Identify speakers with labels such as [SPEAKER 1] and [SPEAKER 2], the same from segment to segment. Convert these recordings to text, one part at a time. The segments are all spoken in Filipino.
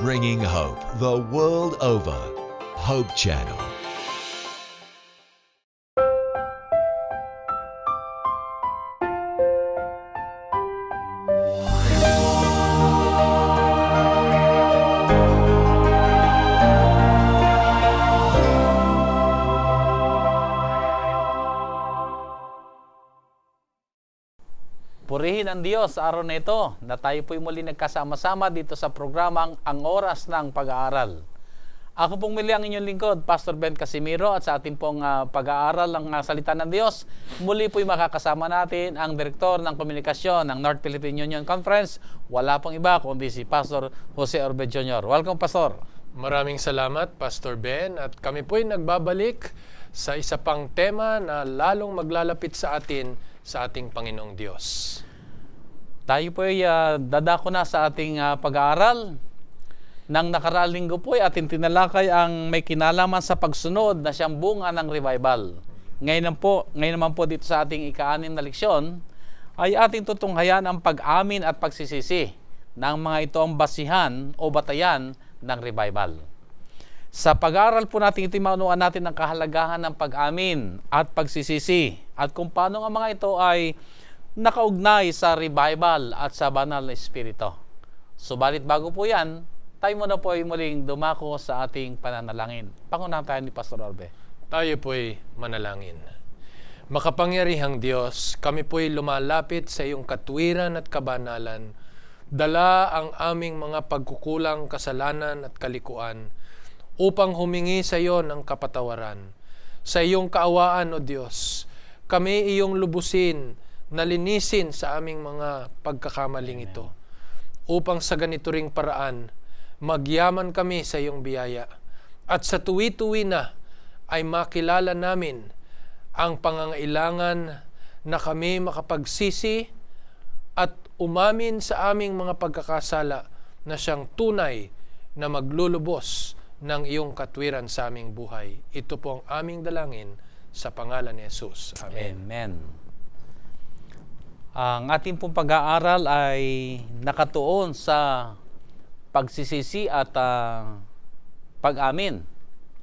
[SPEAKER 1] bringing hope the world over. Hope Channel.
[SPEAKER 2] Purihin ang Diyos sa araw na ito na tayo po'y muli nagkasama-sama dito sa programang Ang Oras ng Pag-aaral. Ako pong muli ang inyong lingkod, Pastor Ben Casimiro, at sa ating pong pag-aaral ng salita ng Diyos, muli po'y makakasama natin ang Direktor ng Komunikasyon ng North Philippine Union Conference. Wala pong iba kundi si Pastor Jose Orbe Jr. Welcome, Pastor.
[SPEAKER 3] Maraming salamat, Pastor Ben, at kami po'y nagbabalik sa isa pang tema na lalong maglalapit sa atin sa ating Panginoong Diyos.
[SPEAKER 2] Tayo po ay dadako na sa ating pag-aaral. Nang nakaraang linggo po ay ating tinalakay ang may kinalaman sa pagsunod na siyang bunga ng revival. Ngayon naman po dito sa ating ika-6 na leksyon ay ating tutunghayan ang pag-amin at pagsisisi ng mga ito ang basihan o batayan ng revival. Sa pag-aaral po natin ito, maunuan natin ang kahalagahan ng pag-amin at pagsisisi at kung paano ang mga ito ay nakaugnay sa revival at sa banal na espiritu. Subalit bago po yan, tayo muna po ay muling dumako sa ating pananalangin. Pangunahan tayo ni Pastor Orbe.
[SPEAKER 3] Tayo po'y manalangin. Makapangyarihang Diyos, kami po'y lumalapit sa iyong katwiran at kabanalan. Dala ang aming mga pagkukulang, kasalanan at kalikuan upang humingi sa iyo ng kapatawaran. Sa iyong kaawaan, O Diyos, kami iyong lubusin, nalinisin sa aming mga pagkakamaling ito. Upang sa ganito ring paraan, magyaman kami sa iyong biyaya. At sa tuwi-tuwi na ay makilala namin ang pangangailangan na kami makapagsisi at umamin sa aming mga pagkakasala na siyang tunay na maglulubos ng iyong katwiran sa aming buhay. Ito po ang aming dalangin sa pangalan ni Jesus. Amen.
[SPEAKER 2] Amen. Ang ating pong pag-aaral ay nakatuon sa pagsisisi at pag-amin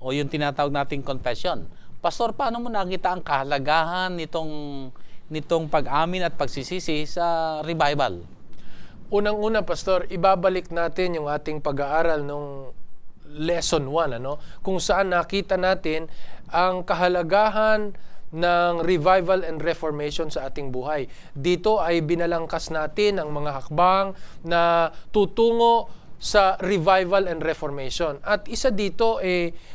[SPEAKER 2] o yung tinatawag nating confession. Pastor, paano mo nakita ang kahalagahan nitong pag-amin at pagsisisi sa revival?
[SPEAKER 3] Unang-una, Pastor, ibabalik natin yung ating pag-aaral nung lesson 1, kung saan nakita natin ang kahalagahan ng revival and reformation sa ating buhay. Dito ay binalangkas natin ang mga hakbang na tutungo sa revival and reformation. At isa dito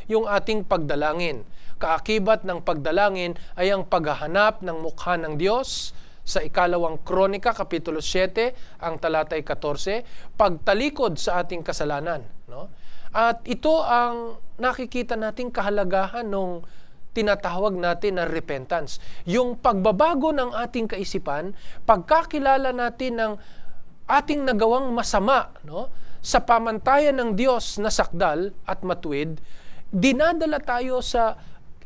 [SPEAKER 3] yung ating pagdalangin. Kaakibat ng pagdalangin ay ang paghahanap ng mukha ng Diyos. Sa ikalawang Kronika, Kapitulo 7, ang talatay 14, pagtalikod sa ating kasalanan. At ito ang nakikita nating kahalagahan nung tinatawag natin na repentance. Yung pagbabago ng ating kaisipan, pagkakilala natin ng ating nagawang masama, sa pamantayan ng Diyos na sakdal at matuwid, dinadala tayo sa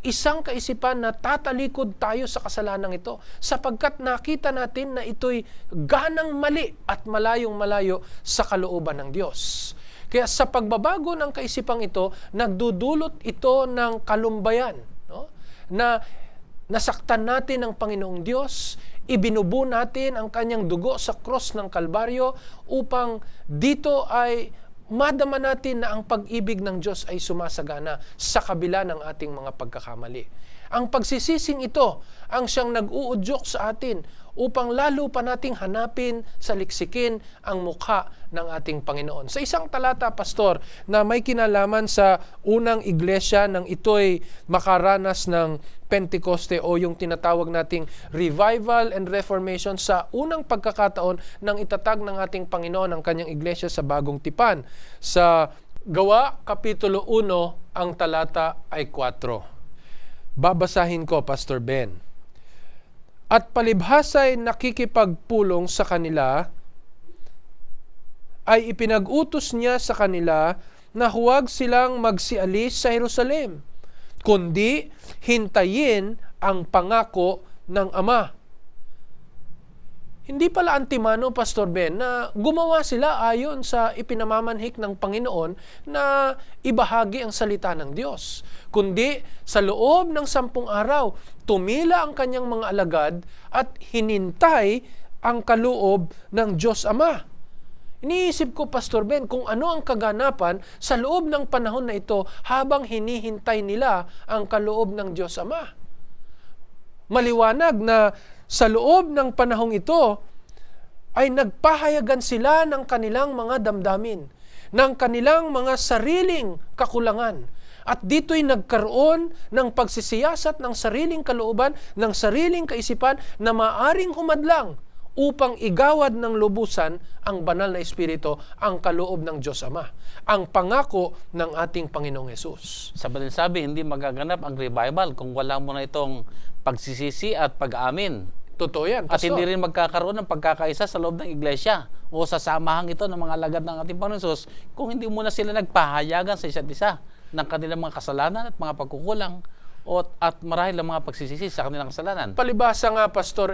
[SPEAKER 3] isang kaisipan na tatalikod tayo sa kasalanang ito sapagkat nakita natin na ito'y ganang mali at malayong-malayo sa kalooban ng Diyos. Kaya sa pagbabago ng kaisipang ito, nagdudulot ito ng kalumbayan, na nasaktan natin ang Panginoong Diyos, ibinubo natin ang kanyang dugo sa cross ng Kalbaryo upang dito ay madama natin na ang pag-ibig ng Diyos ay sumasagana sa kabila ng ating mga pagkakamali. Ang pagsisising ito ang siyang nag-uudyok sa atin upang lalo pa nating hanapin, saliksikin ang mukha ng ating Panginoon. Sa isang talata, Pastor, na may kinalaman sa unang iglesia nang ito'y makaranas ng Pentecoste o yung tinatawag nating revival and reformation sa unang pagkakataon ng itatag ng ating Panginoon ang kanyang iglesia sa Bagong Tipan. Sa Gawa, Kapitulo 1, ang talata ay 4. Babasahin ko, Pastor Ben. At palibhasa'y nakikipagpulong sa kanila, ay ipinag-utos niya sa kanila na huwag silang magsialis sa Jerusalem, kundi hintayin ang pangako ng Ama. Hindi pala antimano, Pastor Ben, na gumawa sila ayon sa ipinamamanhik ng Panginoon na ibahagi ang salita ng Diyos. Kundi sa loob ng 10 araw, tumila ang kanyang mga alagad at hinintay ang kaloob ng Diyos Ama. Iniisip ko, Pastor Ben, kung ano ang kaganapan sa loob ng panahon na ito habang hinihintay nila ang kaloob ng Diyos Ama. Maliwanag na sa loob ng panahong ito ay nagpahayagan sila ng kanilang mga damdamin, ng kanilang mga sariling kakulangan. At dito'y nagkaroon ng pagsisiyasat ng sariling kalooban, ng sariling kaisipan na maaring humadlang upang igawad ng lubusan ang banal na Espiritu, ang kaloob ng Diyos Ama, ang pangako ng ating Panginoong Hesus.
[SPEAKER 2] Sa madaling sabi, hindi magaganap ang revival kung wala mo na itong pagsisisi at pag-amin.
[SPEAKER 3] Totoo yan,
[SPEAKER 2] At
[SPEAKER 3] Pastor.
[SPEAKER 2] hindi rin magkakaroon ng pagkakaisa sa loob ng iglesia o sa samahang ito ng mga alagad ng ating Panginoon Hesus kung hindi muna sila nagpahayagan sa isa't isa ng kanilang mga kasalanan at mga pagkukulang at marahil ang mga pagsisisi sa kanilang kasalanan.
[SPEAKER 3] Palibasa nga, Pastor,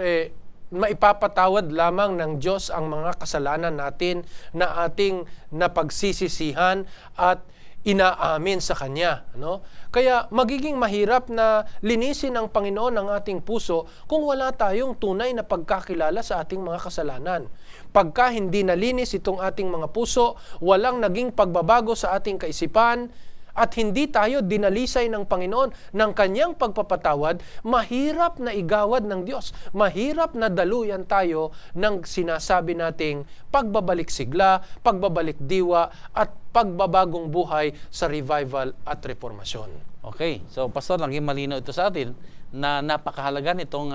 [SPEAKER 3] maipapatawad lamang ng Diyos ang mga kasalanan natin na ating napagsisisihan at inaamin sa Kanya. No? Kaya magiging mahirap na linisin ng Panginoon ang ating puso kung wala tayong tunay na pagkakilala sa ating mga kasalanan. Pagka hindi nalinis itong ating mga puso, walang naging pagbabago sa ating kaisipan, at hindi tayo dinalisay ng Panginoon ng Kanyang pagpapatawad, mahirap na igawad ng Diyos. Mahirap na daluyan tayo ng sinasabi nating pagbabalik sigla, pagbabalik diwa, at pagbabagong buhay sa revival at reformasyon.
[SPEAKER 2] Okay, so Pastor, naging malinaw ito sa atin na napakahalaga nitong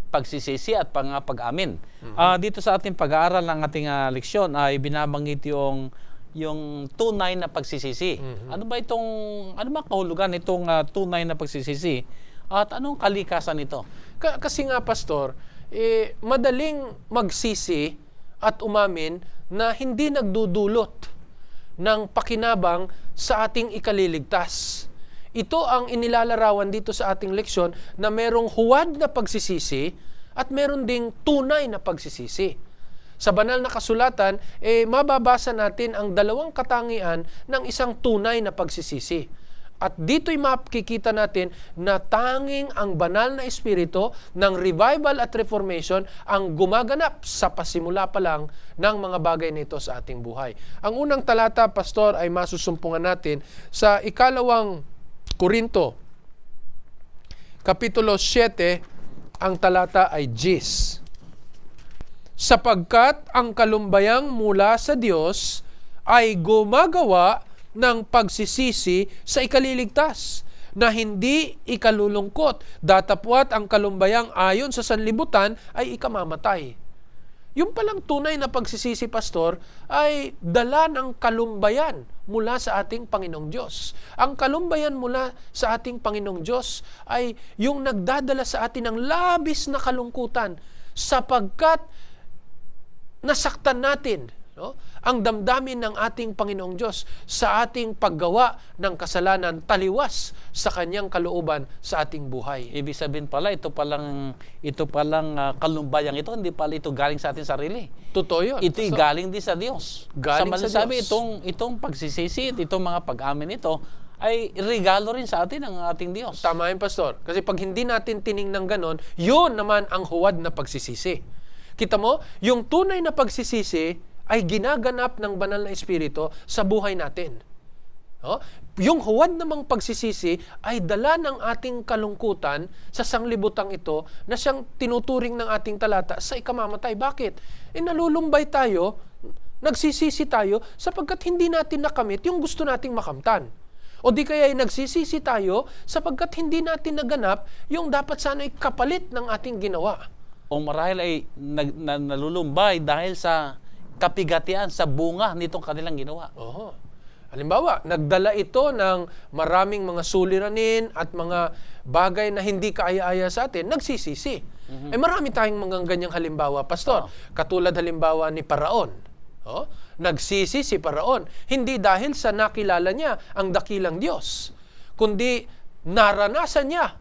[SPEAKER 2] pagsisisi at pag-amin. Dito sa ating pag-aaral ng ating leksyon ay binabanggit yung tunay na pagsisisi. Ano ba kahulugan itong tunay na pagsisisi? At anong kalikasan nito?
[SPEAKER 3] Kasi nga, Pastor, madaling magsisi at umamin na hindi nagdudulot ng pakinabang sa ating ikaliligtas. Ito ang inilalarawan dito sa ating leksyon na merong huwad na pagsisisi at meron ding tunay na pagsisisi. Sa banal na kasulatan, mababasa natin ang dalawang katangian ng isang tunay na pagsisisi. At dito'y makikita natin na tanging ang banal na Espiritu ng revival at reformation ang gumaganap sa pasimula pa lang ng mga bagay nito sa ating buhay. Ang unang talata, Pastor, ay masusumpungan natin sa 2 Korinto, Kapitulo 7, ang talata ay 10. Sapagkat ang kalumbayang mula sa Diyos ay gumagawa ng pagsisisi sa ikaliligtas na hindi ikalulungkot, datapwat ang kalumbayang ayon sa sanlibutan ay ikamamatay. Yung palang tunay na pagsisisi, Pastor, ay dala ng kalumbayan mula sa ating Panginoong Diyos. Ang kalumbayan mula sa ating Panginoong Diyos ay yung nagdadala sa atin ng labis na kalungkutan sapagkat nasaktan natin, no, ang damdamin ng ating Panginoong Diyos sa ating paggawa ng kasalanan taliwas sa Kanyang kalooban sa ating buhay.
[SPEAKER 2] Ibig sabihin pala, ito palang kalumbayang ito, hindi pala ito galing sa ating sarili.
[SPEAKER 3] Totoo yun.
[SPEAKER 2] Ito'y galing din sa Diyos.
[SPEAKER 3] Galing sa
[SPEAKER 2] Diyos. Itong pagsisisi, itong mga pag-amin ito, ay regalo rin sa atin ng ating Diyos.
[SPEAKER 3] Tama yun, Pastor. Kasi pag hindi natin tiningnan ganon, yun naman ang huwad na pagsisisi. Kita mo, yung tunay na pagsisisi ay ginaganap ng banal na Espiritu sa buhay natin. No? Yung huwad namang pagsisisi ay dala ng ating kalungkutan sa sanglibutang ito na siyang tinuturing ng ating talata sa ikamamatay. Bakit? Nalulumbay tayo, nagsisisi tayo sapagkat hindi natin nakamit yung gusto nating makamtan. O di kaya nagsisisi tayo sapagkat hindi natin naganap yung dapat sana kapalit ng ating ginawa.
[SPEAKER 2] O marahil ay nalulumbay dahil sa kapigatian, sa bunga nitong kanilang ginawa.
[SPEAKER 3] Oo. Halimbawa, nagdala ito ng maraming mga suliranin at mga bagay na hindi kaaya-aya sa atin, nagsisisi. Marami tayong mga ganyang halimbawa, Pastor. Katulad halimbawa ni Paraon. Nagsisi si Paraon. Hindi dahil sa nakilala niya ang dakilang Diyos, kundi naranasan niya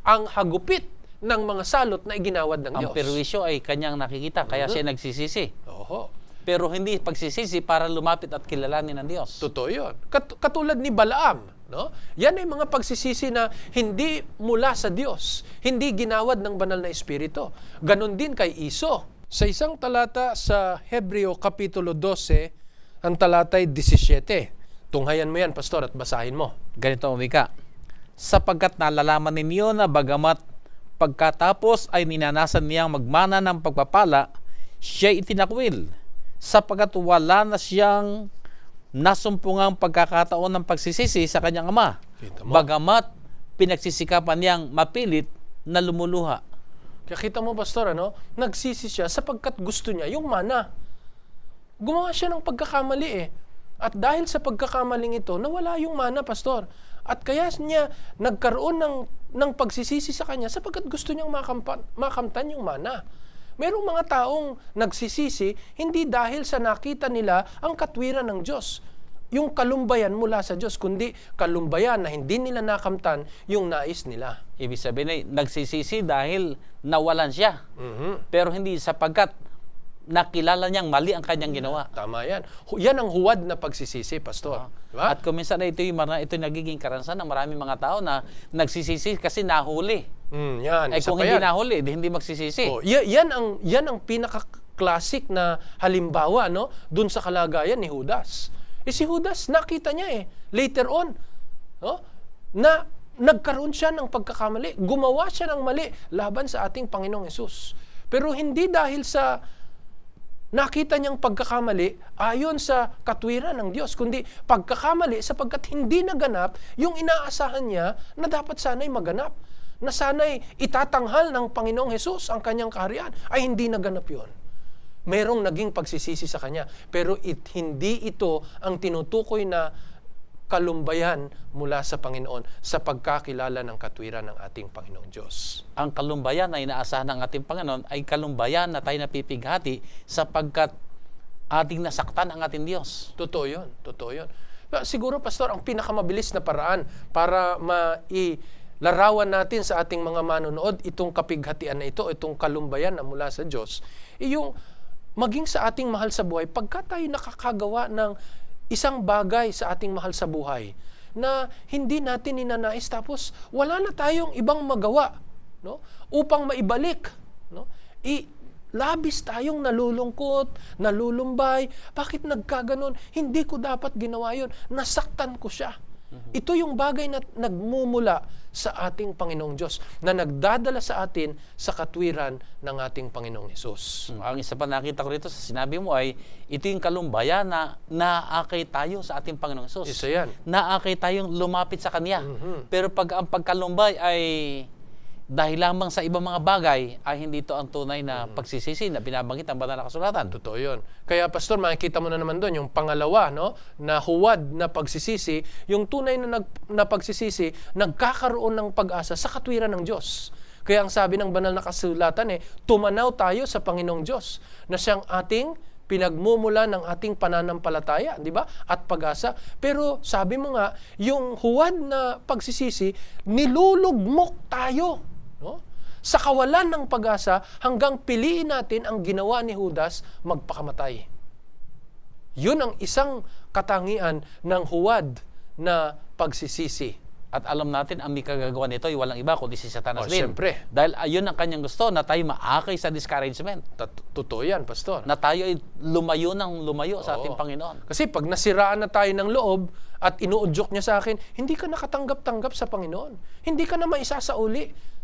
[SPEAKER 3] ang hagupit ng mga salot na iginawad ng
[SPEAKER 2] Ang
[SPEAKER 3] Diyos.
[SPEAKER 2] perwisyo ay kanyang nakikita, kaya siya nagsisisi.
[SPEAKER 3] Oho.
[SPEAKER 2] Pero hindi pagsisisi para lumapit at kilalanin ng Diyos.
[SPEAKER 3] Totoo yun. Katulad ni Balaam, no? Yan ay mga pagsisisi na hindi mula sa Diyos, hindi ginawad ng banal na Espiritu. Ganon din kay Iso. Sa isang talata sa Hebreo Kapitulo 12, ang talata ay 17. Tunghayan mo yan, Pastor, at basahin mo.
[SPEAKER 2] Ganito ang wika. Sapagkat nalalaman ninyo na bagamat pagkatapos ay ninanasan niyang magmana ng pagpapala, siya'y itinakwil, sapagkat wala na siyang nasumpungang pagkakataon ng pagsisisi sa kanyang ama.
[SPEAKER 3] Kita mo.
[SPEAKER 2] Bagamat pinagsisikapan niyang mapilit na lumuluha.
[SPEAKER 3] Kaya kita mo, Pastor, nagsisi siya sapagkat gusto niya yung mana. Gumawa siya ng pagkakamali eh. At dahil sa pagkakamaling ito, nawala yung mana, Pastor. At kaya niya nagkaroon ng pagsisisi sa kanya sapagkat gusto niyang makamtan yung mana. Merong mga taong nagsisisi hindi dahil sa nakita nila ang katwiran ng Diyos, yung kalumbayan mula sa Diyos, kundi kalumbayan na hindi nila nakamtan yung nais nila.
[SPEAKER 2] Ibig sabihin ay nagsisisi dahil nawalan siya. Pero hindi sapagkat nakilala niyang mali ang kanyang ginawa.
[SPEAKER 3] Tama yan. Yan ang huwad na pagsisisi, Pastor. Diba?
[SPEAKER 2] At kung minsan ito yung nagiging karanasan ng maraming mga tao na nagsisisi kasi nahuli.
[SPEAKER 3] Yan.
[SPEAKER 2] Ay
[SPEAKER 3] Isa
[SPEAKER 2] kung
[SPEAKER 3] pa
[SPEAKER 2] hindi
[SPEAKER 3] yan.
[SPEAKER 2] nahuli, hindi magsisisi.
[SPEAKER 3] Yan ang pinaka-classic na halimbawa, no, dun sa kalagayan ni Judas. Si Judas, nakita niya later on, no, na nagkaroon siya ng pagkakamali. Gumawa siya ng mali laban sa ating Panginoong Hesus. Pero hindi dahil sa nakita niyang pagkakamali ayon sa katwiran ng Diyos, kundi pagkakamali sapagkat hindi naganap yung inaasahan niya na dapat sana'y maganap, na sana'y itatanghal ng Panginoong Hesus ang kanyang kaharian, ay hindi naganap yun. Merong naging pagsisisi sa kanya, pero hindi ito ang tinutukoy na kalumbayan mula sa Panginoon sa pagkakilala ng katwiran ng ating Panginoong Diyos.
[SPEAKER 2] Ang kalumbayan na inaasahan ng ating Panginoon ay kalumbayan na tayo napipighati sapagkat ating nasaktan ang ating Diyos.
[SPEAKER 3] Totoo yun. Totoo yun. Siguro, Pastor, ang pinakamabilis na paraan para larawan natin sa ating mga manonood itong kapighatian na ito, itong kalumbayan na mula sa Diyos, yung maging sa ating mahal sa buhay, pagka tayo nakakagawa ng isang bagay sa ating mahal sa buhay na hindi natin ninanais tapos wala na tayong ibang magawa, no, upang maibalik, no, labis tayong nalulungkot, nalulumbay, bakit nagkaganon, hindi ko dapat ginawa yun, nasaktan ko siya. Ito yung bagay na nagmumula sa ating Panginoong Diyos, na nagdadala sa atin sa katwiran ng ating Panginoong Hesus.
[SPEAKER 2] Ang isa pa nakita ko rito sa sinabi mo ay ito yung kalumbayan na naakay tayo sa ating Panginoong Hesus.
[SPEAKER 3] Isa yan.
[SPEAKER 2] Naakay tayong lumapit sa Kanya. Pero pag ang pagkalumbay ay dahil lamang sa ibang mga bagay, ay hindi ito ang tunay na pagsisisi na binabanggit ng banal na kasulatan.
[SPEAKER 3] Totoo yun. Kaya, Pastor, makikita mo na naman doon yung pangalawa, no, na huwad na pagsisisi, yung tunay na pagsisisi, nagkakaroon ng pag-asa sa katwiran ng Diyos. Kaya ang sabi ng banal na kasulatan tumanaw tayo sa Panginoong Diyos na siyang ating pinagmumula ng ating pananampalataya, di ba? At pag-asa. Pero sabi mo nga, yung huwad na pagsisisi, nilulugmok tayo, no, sa kawalan ng pag-asa hanggang piliin natin ang ginawa ni Judas, magpakamatay. Yun ang isang katangian ng huwad na pagsisisi.
[SPEAKER 2] At alam natin, ang may kagagawa nito ay walang iba kundi si Satanas din.
[SPEAKER 3] Siyempre.
[SPEAKER 2] Dahil ayun ang kanyang gusto, na tayo maakay sa discouragement.
[SPEAKER 3] Totoo yan, Pastor.
[SPEAKER 2] Na tayo ay lumayo sa ating Panginoon.
[SPEAKER 3] Kasi pag nasiraan na tayo ng loob at inuudyok niya sa akin, hindi ka nakatanggap-tanggap sa Panginoon. Hindi ka na maisasauli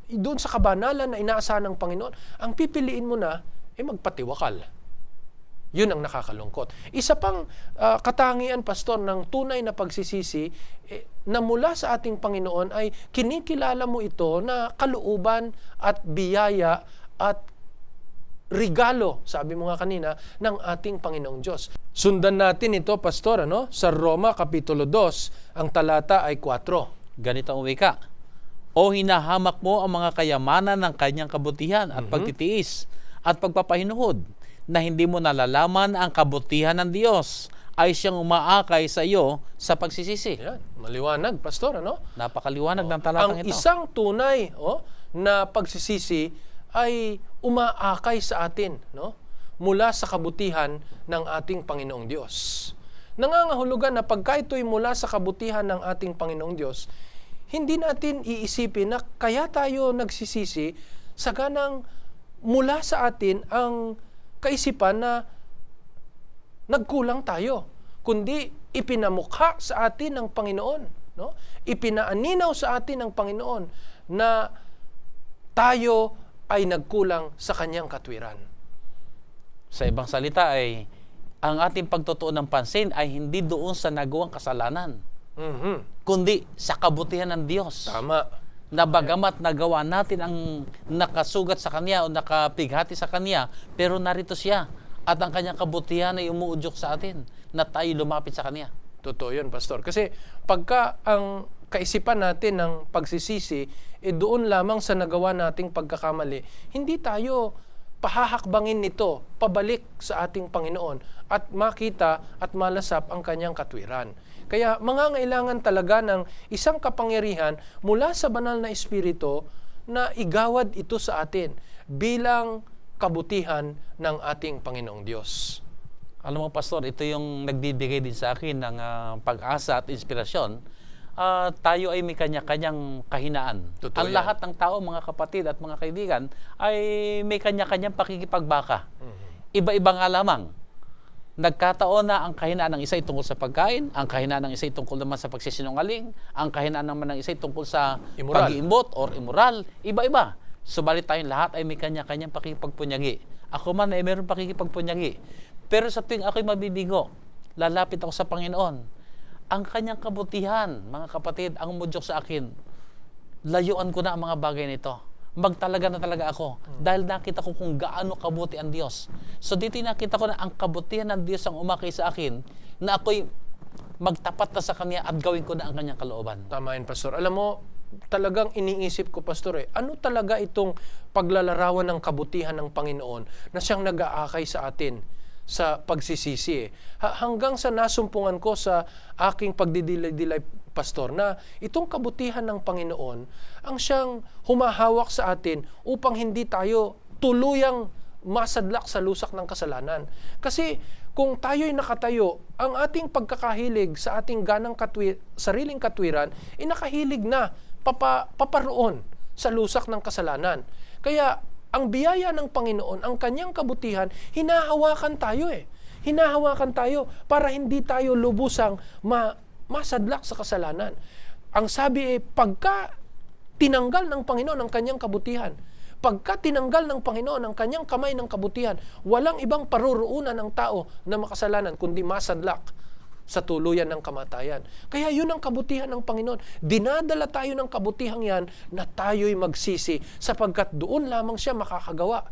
[SPEAKER 3] doon sa kabanalan na inaasahan ng Panginoon. Ang pipiliin mo na, magpatiwakal. Yun ang nakakalungkot. Isa pang katangian, Pastor, ng tunay na pagsisisi na mula sa ating Panginoon ay kinikilala mo ito na kalooban at biyaya at regalo, sabi mo nga kanina, ng ating Panginoong Diyos. Sundan natin ito, Pastor, sa Roma Kapitulo 2, ang talata ay 4.
[SPEAKER 2] Ganito ang wika. O hinahamak mo ang mga kayamanan ng kanyang kabutihan at pagtitiis at pagpapahinuhod, na hindi mo nalalaman ang kabutihan ng Diyos ay siyang umaakay sa iyo sa pagsisisi.
[SPEAKER 3] Yan, maliwanag, Pastor, ano?
[SPEAKER 2] Napakaliwanag ng talatang
[SPEAKER 3] Ang
[SPEAKER 2] ito.
[SPEAKER 3] isang tunay na pagsisisi ay umaakay sa atin, no? Mula sa kabutihan ng ating Panginoong Diyos. Nangangahulugan na pagka ito'y mula sa kabutihan ng ating Panginoong Diyos, hindi natin iisipin na kaya tayo nagsisisi sa ganang mula sa atin ang kaisipan na nagkulang tayo, kundi ipinamukha sa atin ng Panginoon, no? Ipinaaninaw sa atin ng Panginoon na tayo ay nagkulang sa kanyang katwiran.
[SPEAKER 2] Sa ibang salita ay ang ating pagtutuon ng pansin ay hindi doon sa nagawang kasalanan, kundi sa kabutihan ng Diyos.
[SPEAKER 3] Tama.
[SPEAKER 2] Na bagamat nagawa natin ang nakasugat sa Kanya o nakapighati sa Kanya, pero narito siya at ang Kanyang kabutihan ay umuudyok sa atin na tayo lumapit sa Kanya.
[SPEAKER 3] Totoo yun, Pastor. Kasi pagka ang kaisipan natin ng pagsisisi, doon lamang sa nagawa nating pagkakamali, hindi tayo pahahakbangin nito pabalik sa ating Panginoon at makita at malasap ang kanyang katwiran. Kaya mangangailangan talaga ng isang kapangyarihan mula sa banal na Espiritu na igawad ito sa atin bilang kabutihan ng ating Panginoong Diyos.
[SPEAKER 2] Alam mo, Pastor, ito yung nagbibigay din sa akin ng pag-asa at inspirasyon. Tayo ay may kanya-kanyang kahinaan.
[SPEAKER 3] Totoo
[SPEAKER 2] Ang
[SPEAKER 3] yan.
[SPEAKER 2] lahat ng tao, mga kapatid at mga kaibigan, ay may kanya-kanyang pakikipagbaka. Iba-iba nga lamang. Nagkataon na ang kahinaan ng isa ay tungkol sa pagkain, ang kahinaan ng isa ay tungkol naman sa pagsisinungaling, ang kahinaan naman ng isa ay tungkol sa
[SPEAKER 3] Immoral.
[SPEAKER 2] pag-iimbot or immoral. Iba-iba. Subalit tayong lahat ay may kanya-kanyang pakikipagpunyagi. Ako man ay meron pakikipagpunyagi. Pero sa tuwing ako'y mabibigo, lalapit ako sa Panginoon. Ang kanyang kabutihan, mga kapatid, ang umudyok sa akin, layuan ko na ang mga bagay nito. Magtalaga na talaga ako dahil nakita ko kung gaano kabuti ang Diyos. So dito nakita ko na ang kabutihan ng Diyos ang umakay sa akin na ako'y magtapat na sa Kanya at gawin ko na ang Kanyang kalooban.
[SPEAKER 3] Tama yun, Pastor. Alam mo, talagang iniisip ko, Pastor, ano talaga itong paglalarawan ng kabutihan ng Panginoon na siyang nag-aakay sa atin sa pagsisisi. Hanggang sa nasumpungan ko sa aking pagdidilay-dilay, Pastor, na itong kabutihan ng Panginoon ang siyang humahawak sa atin upang hindi tayo tuluyang masadlak sa lusak ng kasalanan. Kasi kung tayo'y nakatayo, ang ating pagkakahilig sa ating ganang sariling katwiran, nakahilig na paparoon sa lusak ng kasalanan. Kaya ang biyaya ng Panginoon, ang kanyang kabutihan, hinahawakan tayo Hinahawakan tayo para hindi tayo lubusang masadlak sa kasalanan. Ang sabi pagka tinanggal ng Panginoon ang kanyang kabutihan, pagka tinanggal ng Panginoon ang kanyang kamay ng kabutihan, walang ibang paruroonan ng tao na makasalanan kundi masadlak sa tuluyan ng kamatayan. Kaya yun ang kabutihan ng Panginoon. Dinadala tayo ng kabutihang yan na tayo'y magsisi sapagkat doon lamang siya makakagawa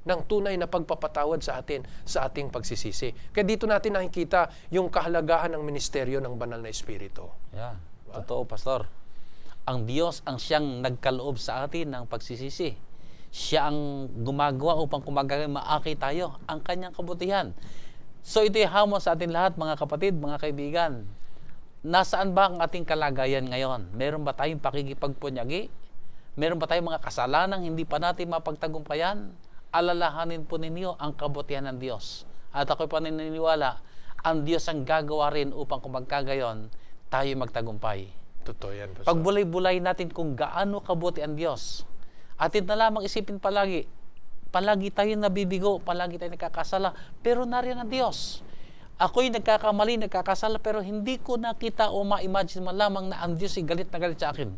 [SPEAKER 3] ng tunay na pagpapatawad sa atin sa ating pagsisisi. Kaya dito natin nakikita yung kahalagahan ng ministeryo ng banal na Espiritu.
[SPEAKER 2] Yeah, totoo, Pastor. Ang Diyos ang siyang nagkaloob sa atin ng pagsisisi. Siya ang gumagawa upang maakay tayo ang kanyang kabutihan. So ito'y hamon sa atin lahat, mga kapatid, mga kaibigan. Nasaan ba ang ating kalagayan ngayon? Meron ba tayong pakikipagpunyagi? Meron ba tayong mga kasalanang hindi pa natin mapagtagumpayan? Alalahanin po ninyo ang kabutihan ng Diyos. At ako'y paniniwala, ang Diyos ang gagawa rin upang kung magkagayon, tayo magtagumpay.
[SPEAKER 3] Totoo yan, Pastor.
[SPEAKER 2] Pagbulay-bulay natin kung gaano kabuti ang Diyos. Atin na lamang isipin palagi tayo nabibigo, palagi tayo nagkakasala, pero nariyan ang Diyos. Ako'y nagkakamali, nagkakasala, pero hindi ko nakita o ma-imagine man lamang na ang Diyos ay galit na galit sa akin.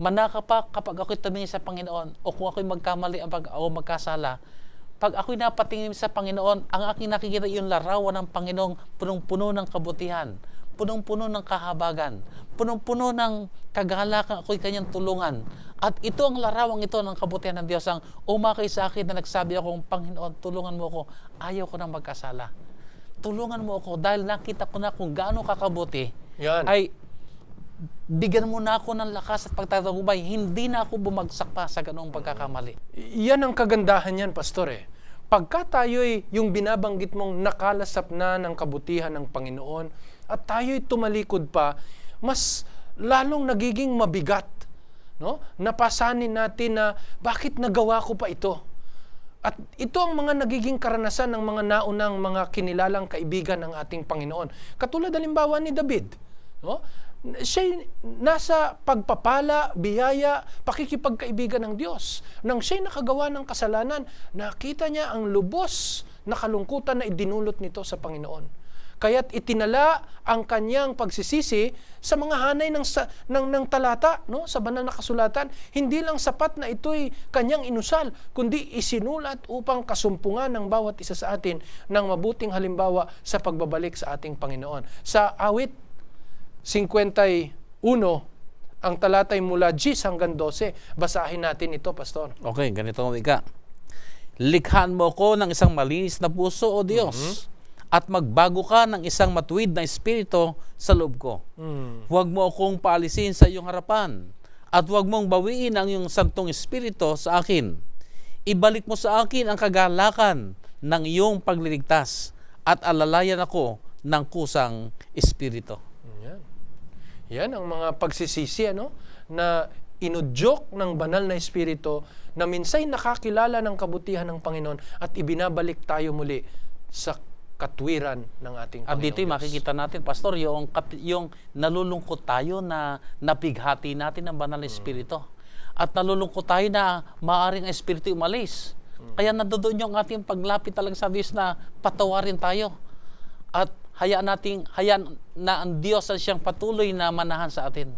[SPEAKER 2] Manaka pa kapag ako'y tumingin sa Panginoon o kung ako'y magkamali o magkasala, pag ako'y napatingin sa Panginoon, ang aking nakikita yung larawan ng Panginoong punong-puno ng kabutihan, punong-puno ng kahabagan, punong-puno ng kagalakan, ako'y kanyang tulungan. At ito ang larawang ito ng kabutihan ng Diyos ang umakay sa akin na nagsabi ako, Panginoon, tulungan mo ako, ayaw ko nang magkasala. Tulungan mo ako dahil nakita ko na kung gaano kakabuti.
[SPEAKER 3] Yan.
[SPEAKER 2] Ay, bigyan mo na ako ng lakas at pagtatagumpay. Hindi na ako bumagsak pa sa ganoong pagkakamali.
[SPEAKER 3] Yan ang kagandahan yan, Pastor. pagka tayo'y yung binabanggit mong nakalasap na ng kabutihan ng Panginoon at tayo'y tumalikod pa, mas lalong nagiging mabigat, no? Napasanin natin na bakit nagawa ko pa ito? At ito ang mga nagiging karanasan ng mga naunang mga kinilalang kaibigan ng ating Panginoon. Katulad halimbawa ni David, no? Siya'y nasa pagpapala, biyaya, pakikipagkaibigan ng Diyos. Nang siya'y nakagawa ng kasalanan, nakita niya ang lubos na kalungkutan na idinulot nito sa Panginoon. Kaya't itinala ang kanyang pagsisisi sa mga hanay ng talata, no? Sa banal na kasulatan. Hindi lang sapat na ito'y kanyang inusal, kundi isinulat upang kasumpungan ng bawat isa sa atin ng mabuting halimbawa sa pagbabalik sa ating Panginoon. Sa awit 51, ang talatay mula 10 hanggang 12. Basahin natin ito, Pastor.
[SPEAKER 2] Okay, ganito ang wika. Likhaan mo ko ng isang malinis na puso, O Diyos, at magbago ka ng isang matuwid na espiritu sa loob ko. Huwag mo akong paalisin sa iyong harapan, at huwag mong bawiin ang iyong santong espiritu sa akin. Ibalik mo sa akin ang kagalakan ng iyong pagliligtas, at alalayan ako ng kusang espiritu.
[SPEAKER 3] Yan ang mga pagsisisi, ano, na inudyok ng banal na espiritu na minsay nakakilala ng kabutihan ng Panginoon at ibinabalik tayo muli sa katwiran ng ating Panginoon.
[SPEAKER 2] At dito'y makikita natin, Pastor, yung nalulungkot tayo na napighati natin ng banal na espiritu. At nalulungkot tayo na maaaring ang espiritu umalis. Kaya nandoon yung ating paglapit talaga sa Diyos na patawarin tayo. At hayaan na ang Diyos ang siyang patuloy na manahan sa atin.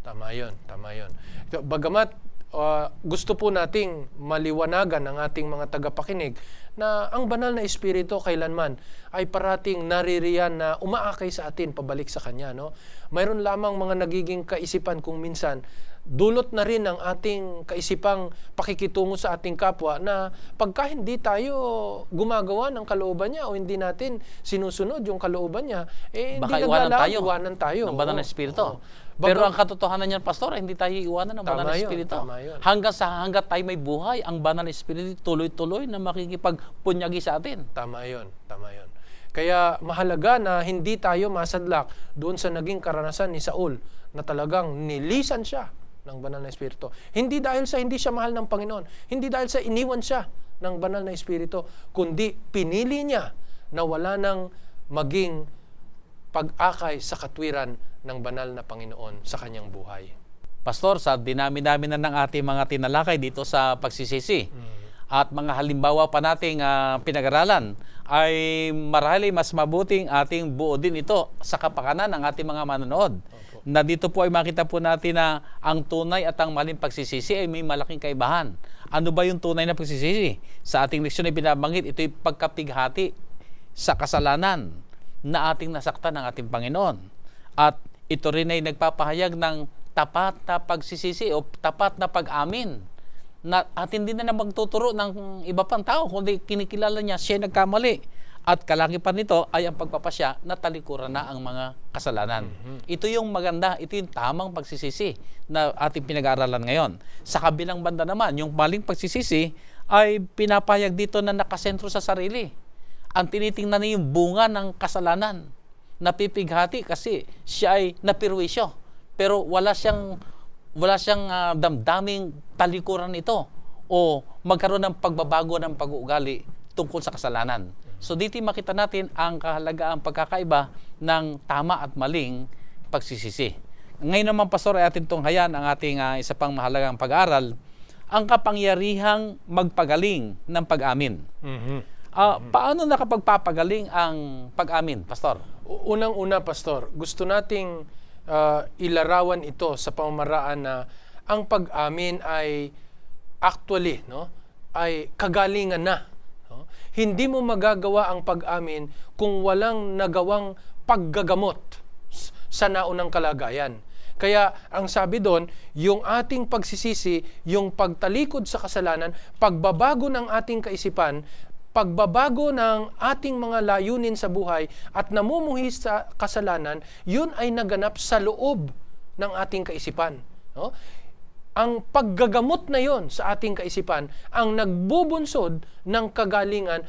[SPEAKER 3] Tama yun, tama yun. Bagamat gusto po nating maliwanagan ng ating mga tagapakinig na ang banal na espiritu kailanman ay parating naririyan na umaakay sa atin pabalik sa Kanya, no? Mayroon lamang mga nagiging kaisipan kung minsan dulot na rin ng ating kaisipang pakikitungo sa ating kapwa na pagka hindi tayo gumagawa ng kalooban niya o hindi natin sinusunod yung kalooban niya,
[SPEAKER 2] baka
[SPEAKER 3] hindi iwanan tayo
[SPEAKER 2] ng banal na espiritu.
[SPEAKER 3] Oo.
[SPEAKER 2] Pero ang katotohanan niyan, Pastor, hindi tayo iwanan ng banal na espiritu. Hanggat tayo may buhay, ang banal na espiritu tuloy-tuloy na makikipagpunyagi sa atin.
[SPEAKER 3] Tama yun, tama yun. Kaya mahalaga na hindi tayo masadlak doon sa naging karanasan ni Saul na talagang nilisan siya ng banal na espiritu. Hindi dahil sa hindi siya mahal ng Panginoon, hindi dahil sa iniwan siya ng banal na espiritu, kundi pinili niya na wala nang maging pag-akay sa katwiran ng banal na Panginoon sa kanyang buhay.
[SPEAKER 2] Pastor, sa dinami-dami na ng ating mga tinalakay dito sa pagsisisi at mga halimbawa pa nating pinag-aralan, ay marahil mas mabuting ating buo din ito sa kapakanan ng ating mga manonood. Na dito po ay makita po natin na ang tunay at ang maling pagsisisi ay may malaking kaibahan. Ano ba yung tunay na pagsisisi? Sa ating leksyon ay binabanggit, ito yung pagkapighati sa kasalanan na ating nasaktan ng ating Panginoon. At ito rin ay nagpapahayag ng tapat na pagsisisi o tapat na pag-amin na atin din na magtuturo ng iba pang tao kundi kinikilala niya siya nagkamali. At kalakipan nito ay ang pagpapasya na talikuran na ang mga kasalanan. Ito yung maganda, ito yung tamang pagsisisi na ating pinag-aaralan ngayon. Sa kabilang banda naman, yung maling pagsisisi ay pinapahayag dito na nakasentro sa sarili. Ang tinitingnan niya yung bunga ng kasalanan. Napipighati kasi siya ay napirwisyo. Pero wala siyang damdaming talikuran ito o magkaroon ng pagbabago ng pag-uugali tungkol sa kasalanan. So dito makita natin ang kahalagaang pagkakaiba ng tama at maling pagsisisi. Ngayon naman, Pastor, ay atin tunghayan ang ating isa pang mahalagang pag-aaral, ang kapangyarihang magpagaling ng pag-amin. Paano nakapagpapagaling ang pag-amin, Pastor?
[SPEAKER 3] Unang-una, Pastor, gusto nating ilarawan ito sa pamamaraan na ang pag-amin ay actually, no, ay kagalingan na. No? Hindi mo magagawa ang pag-amin kung walang nagawang paggagamot sa naunang kalagayan. Kaya ang sabi doon, yung ating pagsisisi, yung pagtalikod sa kasalanan, pagbabago ng ating kaisipan, pagbabago ng ating mga layunin sa buhay at namumuhi sa kasalanan, yun ay naganap sa loob ng ating kaisipan. No? ang paggagamot na yon sa ating kaisipan ang nagbubunsod ng kagalingan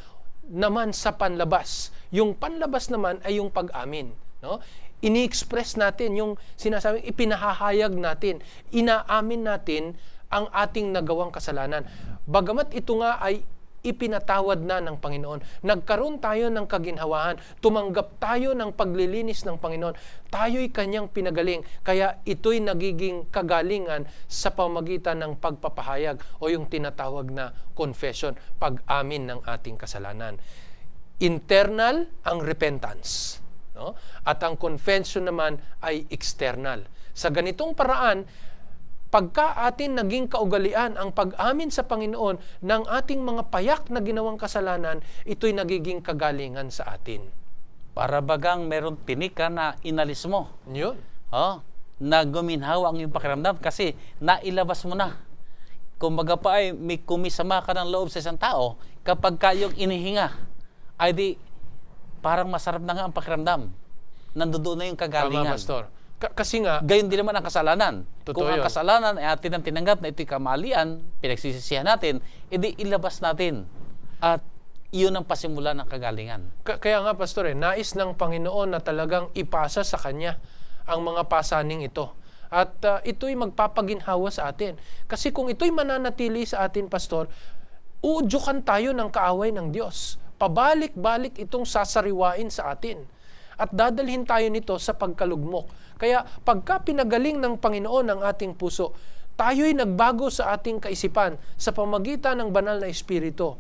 [SPEAKER 3] naman sa panlabas. Yung panlabas naman ay yung pag-amin. No? Ini-express natin yung sinasabing ipinahahayag natin, inaamin natin ang ating nagawang kasalanan. Bagamat ito nga ay ipinatawad na ng Panginoon. Nagkaroon tayo ng kaginhawahan. Tumanggap tayo ng paglilinis ng Panginoon. Tayo'y kanyang pinagaling. Kaya ito'y nagiging kagalingan sa pamagitan ng pagpapahayag o yung tinatawag na confession, pag-amin ng ating kasalanan. Internal ang repentance. No? At ang confession naman ay external. Sa ganitong paraan, pagka atin naging kaugalian ang pag-amin sa Panginoon ng ating mga payak na ginawang kasalanan, ito'y nagiging kagalingan sa atin.
[SPEAKER 2] Para bagang meron tinik ka na inalis mo.
[SPEAKER 3] Yun.
[SPEAKER 2] Na guminhawa ang iyong pakiramdam kasi nailabas mo na. Kumbaga pa ay may kumisama ka ng loob sa isang tao, kapag kayong inihinga, ay di parang masarap na nga ang pakiramdam. Nandoon na yung kagalingan.
[SPEAKER 3] Tama, Pastor. Kasi nga,
[SPEAKER 2] Gayon din naman ang kasalanan.
[SPEAKER 3] Totoo
[SPEAKER 2] Kung ang
[SPEAKER 3] yun.
[SPEAKER 2] kasalanan ay atin ang tinanggap na ito'y kamalian, pinagsisisihan natin, edi ilabas natin. At iyon ang pasimula ng kagalingan.
[SPEAKER 3] kaya nga, Pastor, nais ng Panginoon na talagang ipasa sa Kanya ang mga pasaning ito. At ito'y magpapaginhawa sa atin. Kasi kung ito'y mananatili sa atin, Pastor, uudyukan tayo ng kaaway ng Diyos. Pabalik-balik itong sasariwain sa atin. At dadalhin tayo nito sa pagkalugmok. Kaya pagka pinagaling ng Panginoon ang ating puso, tayo'y nagbago sa ating kaisipan sa pamagitan ng banal na Espiritu.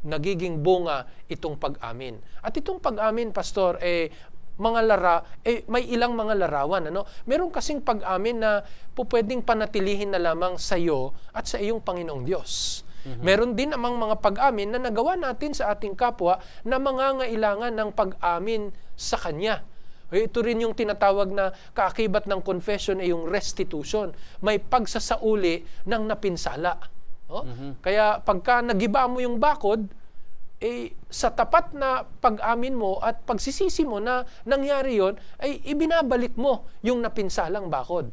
[SPEAKER 3] Nagiging bunga itong pag-amin. At itong pag-amin, Pastor, may ilang mga larawan. Meron kasing pag-amin na pwedeng panatilihin na lamang sa iyo at sa iyong Panginoong Diyos. Meron din namang mga pag-amin na nagawa natin sa ating kapwa na mangangailangan ng pag-amin sa Kanya. Ito rin yung tinatawag na kaakibat ng confession ay yung restitution. May pagsasauli ng napinsala. Kaya pagka nagiba mo yung bakod, sa tapat na pag-amin mo at pagsisisi mo na nangyari yon, ay ibinabalik mo yung napinsalang bakod.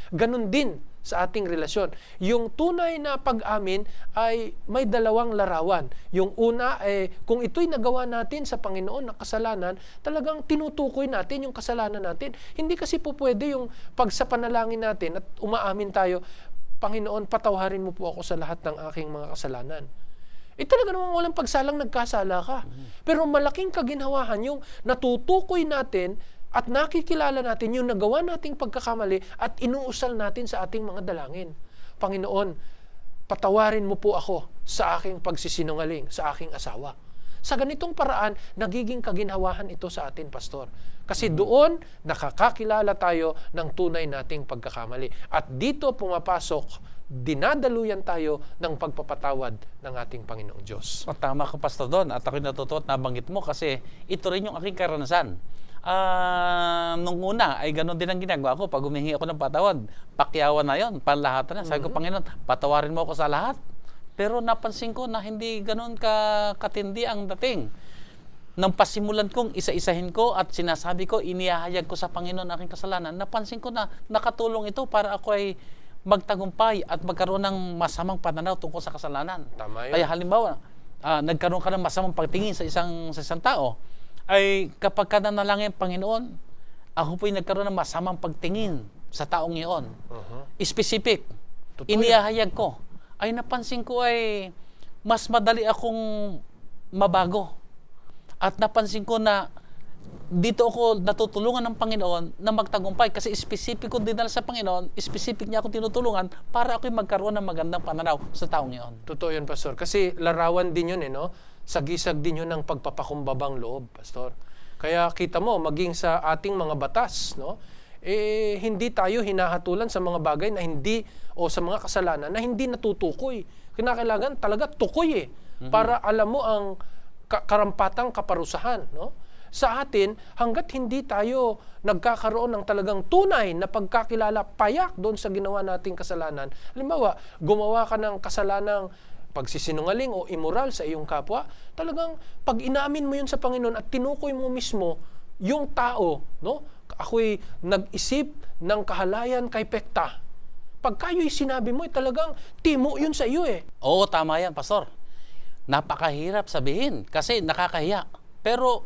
[SPEAKER 3] Ganon din sa ating relasyon. Yung tunay na pag-amin ay may dalawang larawan. Yung una, kung ito'y nagawa natin sa Panginoon na kasalanan, talagang tinutukoy natin yung kasalanan natin. Hindi kasi po pwede yung pagsapanalangin natin at umaamin tayo, Panginoon, patawarin mo po ako sa lahat ng aking mga kasalanan. Talaga namang walang pagsalang nagkasala ka. Pero malaking kaginhawahan yung natutukoy natin at nakikilala natin yung nagawa nating pagkakamali at inuusal natin sa ating mga dalangin. Panginoon, patawarin mo po ako sa aking pagsisinungaling, sa aking asawa. Sa ganitong paraan, nagiging kaginhawahan ito sa atin, Pastor. Kasi doon, nakakakilala tayo ng tunay nating pagkakamali. At dito pumapasok, dinadaluyan tayo ng pagpapatawad ng ating Panginoong Diyos.
[SPEAKER 2] Tama ka, Pastor, doon. At ako'y natutuwa at nabanggit mo kasi ito rin yung aking karanasan. Nung una, ay gano'n din ang ginagawa ko. Pag humingi ako ng patawad, pakyawan na yon, panlahatan na. Sabi ko, Panginoon, patawarin mo ako sa lahat. Pero napansin ko na hindi gano'n katindi ang dating. Nang pasimulan kong isa-isahin ko at sinasabi ko, inihahayag ko sa Panginoon aking kasalanan, napansin ko na nakatulong ito para ako ay magtagumpay at magkaroon ng masamang pananaw tungkol sa kasalanan.
[SPEAKER 3] Tama yun.
[SPEAKER 2] Kaya halimbawa, nagkaroon ka ng masamang pagtingin sa isang tao, ay kapag ka nanalangin, Panginoon, ako po'y nagkaroon ng masamang pagtingin sa taong iyon. Specific. Inihahayag ko. Ay napansin ko ay mas madali akong mabago. At napansin ko na dito ako natutulungan ng Panginoon na magtagumpay kasi specific ko dinala sa Panginoon, specific niya ako tinutulungan para ako'y magkaroon ng magandang pananaw sa taong iyon.
[SPEAKER 3] Totoo yun, Pastor. Kasi larawan din yun, sagisag din yun ng pagpapakumbabang loob, Pastor. Kaya kita mo, maging sa ating mga batas, hindi tayo hinahatulan sa mga bagay na hindi, o sa mga kasalanan na hindi natutukoy. Kinakailangan talaga tukoy para alam mo ang karampatang kaparusahan, Sa atin, hanggat hindi tayo nagkakaroon ng talagang tunay na pagkakilala payak doon sa ginawa nating kasalanan. Halimbawa, gumawa ka ng kasalanang pagsisinungaling o immoral sa iyong kapwa, talagang pag inamin mo yun sa Panginoon at tinukoy mo mismo yung tao, ako'y nag-isip ng kahalayan kay Pekta. pagka yung sinabi mo, talagang timo yun sa iyo eh.
[SPEAKER 2] Oo, tama yan, Pastor. Napakahirap sabihin kasi nakakahiya. Pero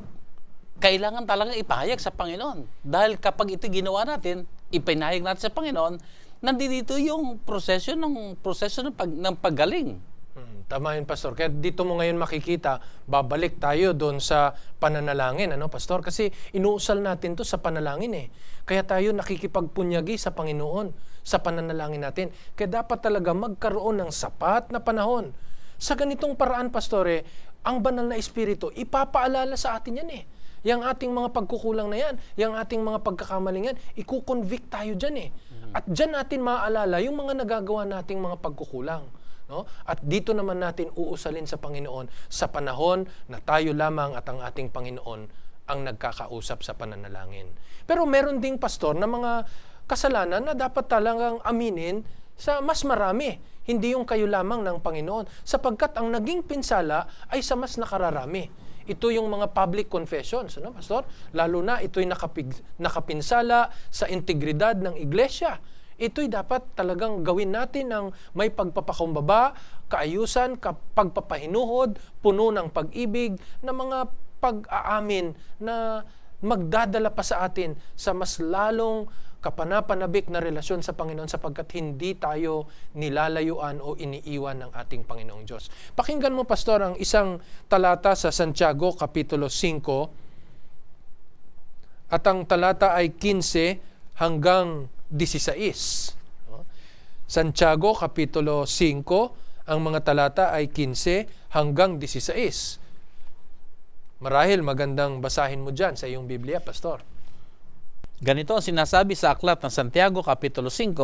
[SPEAKER 2] kailangan talaga ipahayag sa Panginoon. Dahil kapag ito ginawa natin, ipinahayag natin sa Panginoon, nandito yung proseso ng paggaling.
[SPEAKER 3] Tama yun, Pastor. Kaya dito mo ngayon makikita, babalik tayo doon sa pananalangin, Pastor? Kasi inuusal natin to sa panalangin eh. Kaya tayo nakikipagpunyagi sa Panginoon sa pananalangin natin. Kaya dapat talaga magkaroon ng sapat na panahon. Sa ganitong paraan, Pastor, ang banal na Espiritu, ipapaalala sa atin yan eh. Yang ating mga pagkukulang na yan, yang ating mga pagkakamaling yan, ikukonvict tayo dyan eh. At dyan natin maaalala yung mga nagagawa nating mga pagkukulang. No? At dito naman natin uusalin sa Panginoon sa panahon na tayo lamang at ang ating Panginoon ang nagkakausap sa pananalangin. Pero meron ding, Pastor, na mga kasalanan na dapat talagang aminin sa mas marami. Hindi yung kayo lamang ng Panginoon. Sapagkat ang naging pinsala ay sa mas nakararami. Ito yung mga public confessions, Pastor? Lalo na ito'y nakapinsala sa integridad ng iglesia. Ito'y dapat talagang gawin natin ng may pagpapakumbaba, kaayusan, pagpapahinuhod, puno ng pag-ibig, na mga pag-aamin na magdadala pa sa atin sa mas lalong kapanapanabik na relasyon sa Panginoon sapagkat hindi tayo nilalayuan o iniiwan ng ating Panginoong Diyos. Pakinggan mo, Pastor, ang isang talata sa Santiago, Kapitulo 5, at ang talata ay 15 hanggang 16. Santiago, Kapitulo 5, ang mga talata ay 15 hanggang 16. Marahil magandang basahin mo dyan sa iyong Biblia, Pastor.
[SPEAKER 2] Ganito ang sinasabi sa aklat ng Santiago, Kapitulo 5,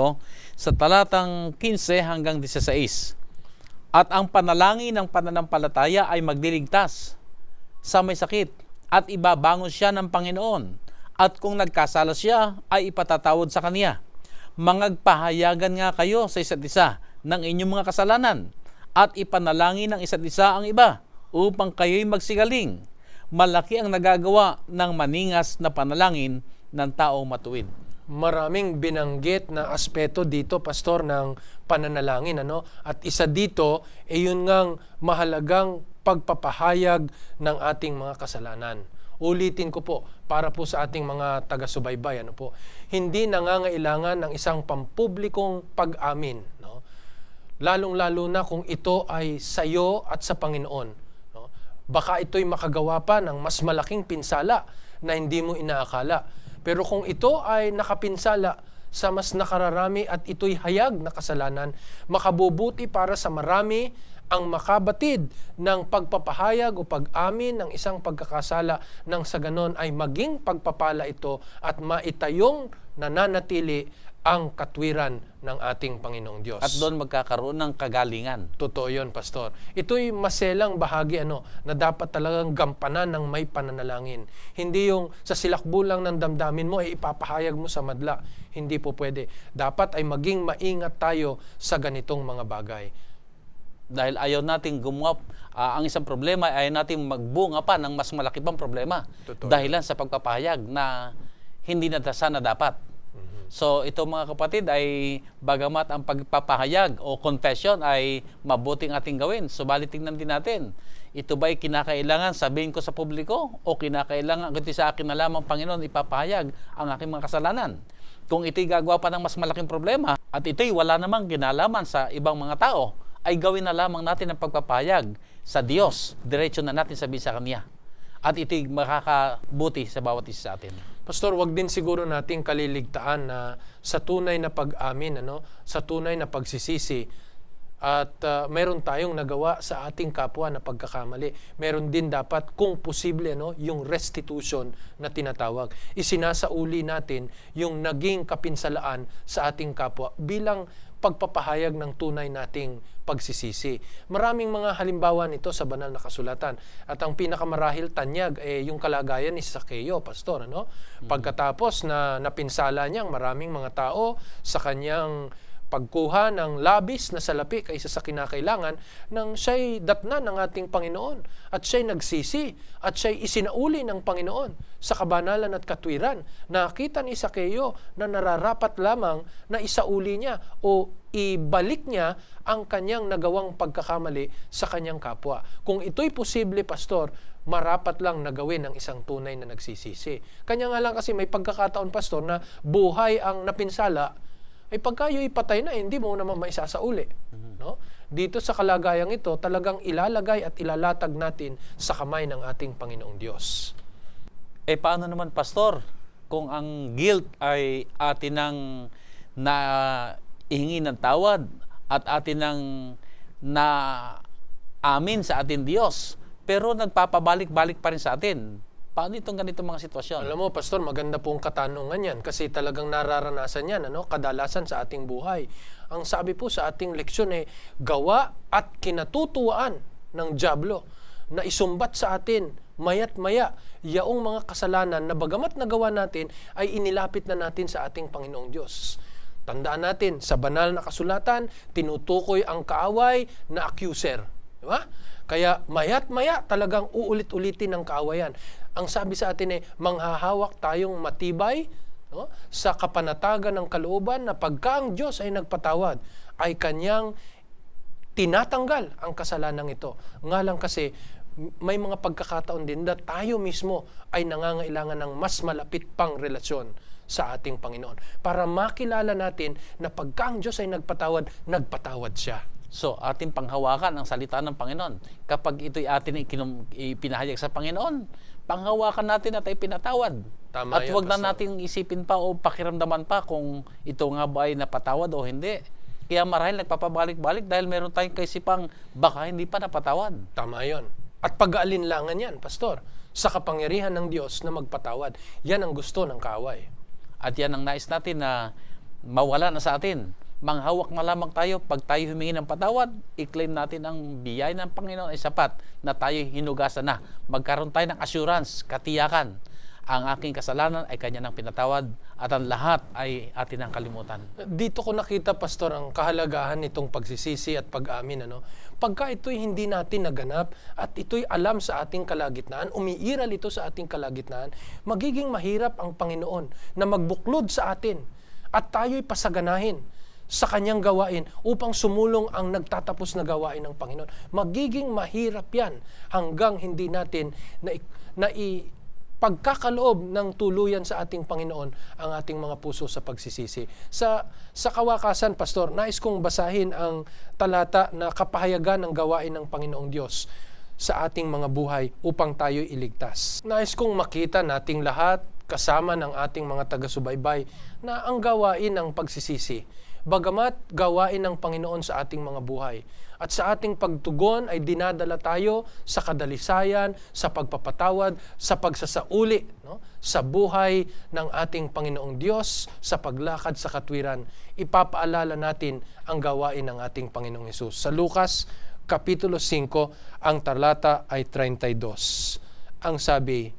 [SPEAKER 2] sa talatang 15 hanggang 16. At ang panalangin ng pananampalataya ay magdiligtas sa may sakit at ibabangon siya ng Panginoon. At kung nagkasala siya, ay ipatatawad sa kaniya. Mangagpahayagan nga kayo sa isa't isa ng inyong mga kasalanan at ipanalangin ng isa't isa ang iba upang kayo'y magsigaling. Malaki ang nagagawa ng maningas na panalangin ng taong matuwid.
[SPEAKER 3] Maraming binanggit na aspeto dito, Pastor, ng pananalangin. At isa dito, yun ngang mahalagang pagpapahayag ng ating mga kasalanan. Ulitin ko po, para po sa ating mga taga-subaybay, hindi nangangailangan ng isang pampublikong pag-amin. Lalong-lalo na kung ito ay sa iyo at sa Panginoon. Baka ito'y makagawa pa ng mas malaking pinsala na hindi mo inaakala. Pero kung ito ay nakapinsala sa mas nakararami at ito'y hayag na kasalanan, makabubuti para sa marami ang makabatid ng pagpapahayag o pag-amin ng isang pagkakasala nang sa ganon ay maging pagpapala ito at maitayong nananatili ang katwiran ng ating Panginoong Diyos.
[SPEAKER 2] At doon magkakaroon ng kagalingan.
[SPEAKER 3] Totoo yun, Pastor. Ito'y maselang bahagi na dapat talagang gampanan ng may pananalangin. Hindi yung sa silakbulang ng damdamin mo ay ipapahayag mo sa madla. Hindi po pwede. Dapat ay maging maingat tayo sa ganitong mga bagay.
[SPEAKER 2] Dahil ayaw nating gumawa, ang isang problema ay ayaw nating magbunga pa ng mas malaki pang problema.
[SPEAKER 3] Totoo.
[SPEAKER 2] Dahilan sa pagpapahayag na hindi na sana dapat. So ito mga kapatid ay bagamat ang pagpapahayag o confession ay mabuting ating gawin. Subalit tingnan din natin, ito ba ay kinakailangan sabihin ko sa publiko o kinakailangan kundi sa akin na lamang Panginoon ipapahayag ang aking mga kasalanan? Kung ito'y gagawa pa ng mas malaking problema at ito'y wala namang kinalaman sa ibang mga tao, ay gawin na lamang natin ang pagpapahayag sa Diyos. Diretso na natin sabihin sa Kanya. At ito'y makakabuti sa bawat isa sa atin.
[SPEAKER 3] Pastor, wag din siguro nating kaliligtaan na sa tunay na pag-amin, sa tunay na pagsisisi, at meron tayong nagawa sa ating kapwa na pagkakamali. Meron din dapat, kung posible, yung restitution na tinatawag. Isinasauli natin yung naging kapinsalaan sa ating kapwa bilang pagpapahayag ng tunay nating pagsisisi. Maraming mga halimbawa nito sa banal na kasulatan. At ang pinakamarahil tanyag yung kalagayan ni Sakeo, Pastor. Pagkatapos na napinsala niya ang maraming mga tao sa kanyang pagkuha ng labis na salapi kaysa sa kinakailangan nang siya'y datnan ng ating Panginoon at siya'y nagsisi at siya'y isinauli ng Panginoon sa kabanalan at katwiran. Nakita ni Sakeo na nararapat lamang na isauli niya o ibalik niya ang kanyang nagawang pagkakamali sa kanyang kapwa. Kung ito'y posible, Pastor, marapat lang na gawin ng isang tunay na nagsisisi. Kanya nga lang kasi may pagkakataon, Pastor, na buhay ang napinsala, ay pagka yung ipatay na, hindi mo naman maisasauli. No? Dito sa kalagayang ito, talagang ilalagay at ilalatag natin sa kamay ng ating Panginoong Diyos.
[SPEAKER 2] Paano naman, Pastor, kung ang guilt ay atin ng naihingi ng tawad at atin ng amin sa ating Diyos, pero nagpapabalik-balik pa rin sa atin? Paano itong ganitong mga sitwasyon?
[SPEAKER 3] Alam mo, Pastor, maganda pong katanungan yan kasi talagang nararanasan yan, kadalasan sa ating buhay. Ang sabi po sa ating leksyon ay gawa at kinatutuwaan ng dyablo na isumbat sa atin maya't maya yaong mga kasalanan na bagamat nagawa natin ay inilapit na natin sa ating Panginoong Diyos. Tandaan natin, sa banal na kasulatan, tinutukoy ang kaaway na accuser. Di ba? Kaya maya't maya talagang uulit-ulitin ng kaawayan. Ang sabi sa atin ay manghahawak tayong matibay sa kapanatagan ng kalooban na pagka ang Diyos ay nagpatawad, ay kanyang tinatanggal ang kasalanang ito. Nga lang kasi may mga pagkakataon din na tayo mismo ay nangangailangan ng mas malapit pang relasyon sa ating Panginoon para makilala natin na pagka ang Diyos ay nagpatawad, nagpatawad siya.
[SPEAKER 2] So, ating panghawakan ang salita ng Panginoon. Kapag ito'y atin ipinahayag sa Panginoon, panghawakan natin at ay pinatawad.
[SPEAKER 3] Tama
[SPEAKER 2] at
[SPEAKER 3] yan,
[SPEAKER 2] huwag na
[SPEAKER 3] Pastor.
[SPEAKER 2] nating isipin pa o pakiramdaman pa kung ito nga ba ay napatawad o hindi. Kaya marahil nagpapabalik-balik dahil meron tayong kaisipang baka hindi pa napatawad.
[SPEAKER 3] Tama yun. At pag-aalinlangan yan, Pastor, sa kapangyarihan ng Diyos na magpatawad. Yan ang gusto ng kaaway.
[SPEAKER 2] At yan ang nais natin na mawala na sa atin. Manghawak na lamang tayo. Pag tayo humingi ng patawad, i-claim natin ang biyaya ng Panginoon ay sapat na tayo hinugasan na. Magkaroon tayo ng assurance, katiyakan. Ang aking kasalanan ay kanya ng pinatawad at ang lahat ay atin ang kalimutan.
[SPEAKER 3] Dito ko nakita, Pastor, ang kahalagahan nitong pagsisisi at pag-amin. Pagka ito'y hindi natin naganap at ito'y alam sa ating kalagitnaan, umiiral ito sa ating kalagitnaan, magiging mahirap ang Panginoon na magbuklod sa atin at tayo'y pasaganahin sa kanyang gawain upang sumulong ang nagtatapos na gawain ng Panginoon. Magiging mahirap yan hanggang hindi natin pagkakaloob ng tuluyan sa ating Panginoon ang ating mga puso sa pagsisisi. Sa kawakasan, Pastor, nais kong basahin ang talata na kapahayagan ng gawain ng Panginoong Diyos sa ating mga buhay upang tayo iligtas. Nais kong makita nating lahat kasama ng ating mga taga-subaybay na ang gawain ng pagsisisi, bagamat gawain ng Panginoon sa ating mga buhay. At sa ating pagtugon ay dinadala tayo sa kadalisayan, sa pagpapatawad, sa pagsasauli sa buhay ng ating Panginoong Diyos, sa paglakad sa katwiran. Ipapaalala natin ang gawain ng ating Panginoong Hesus. Sa Lucas, Kapitulo 5, ang talata ay 32. Ang sabi,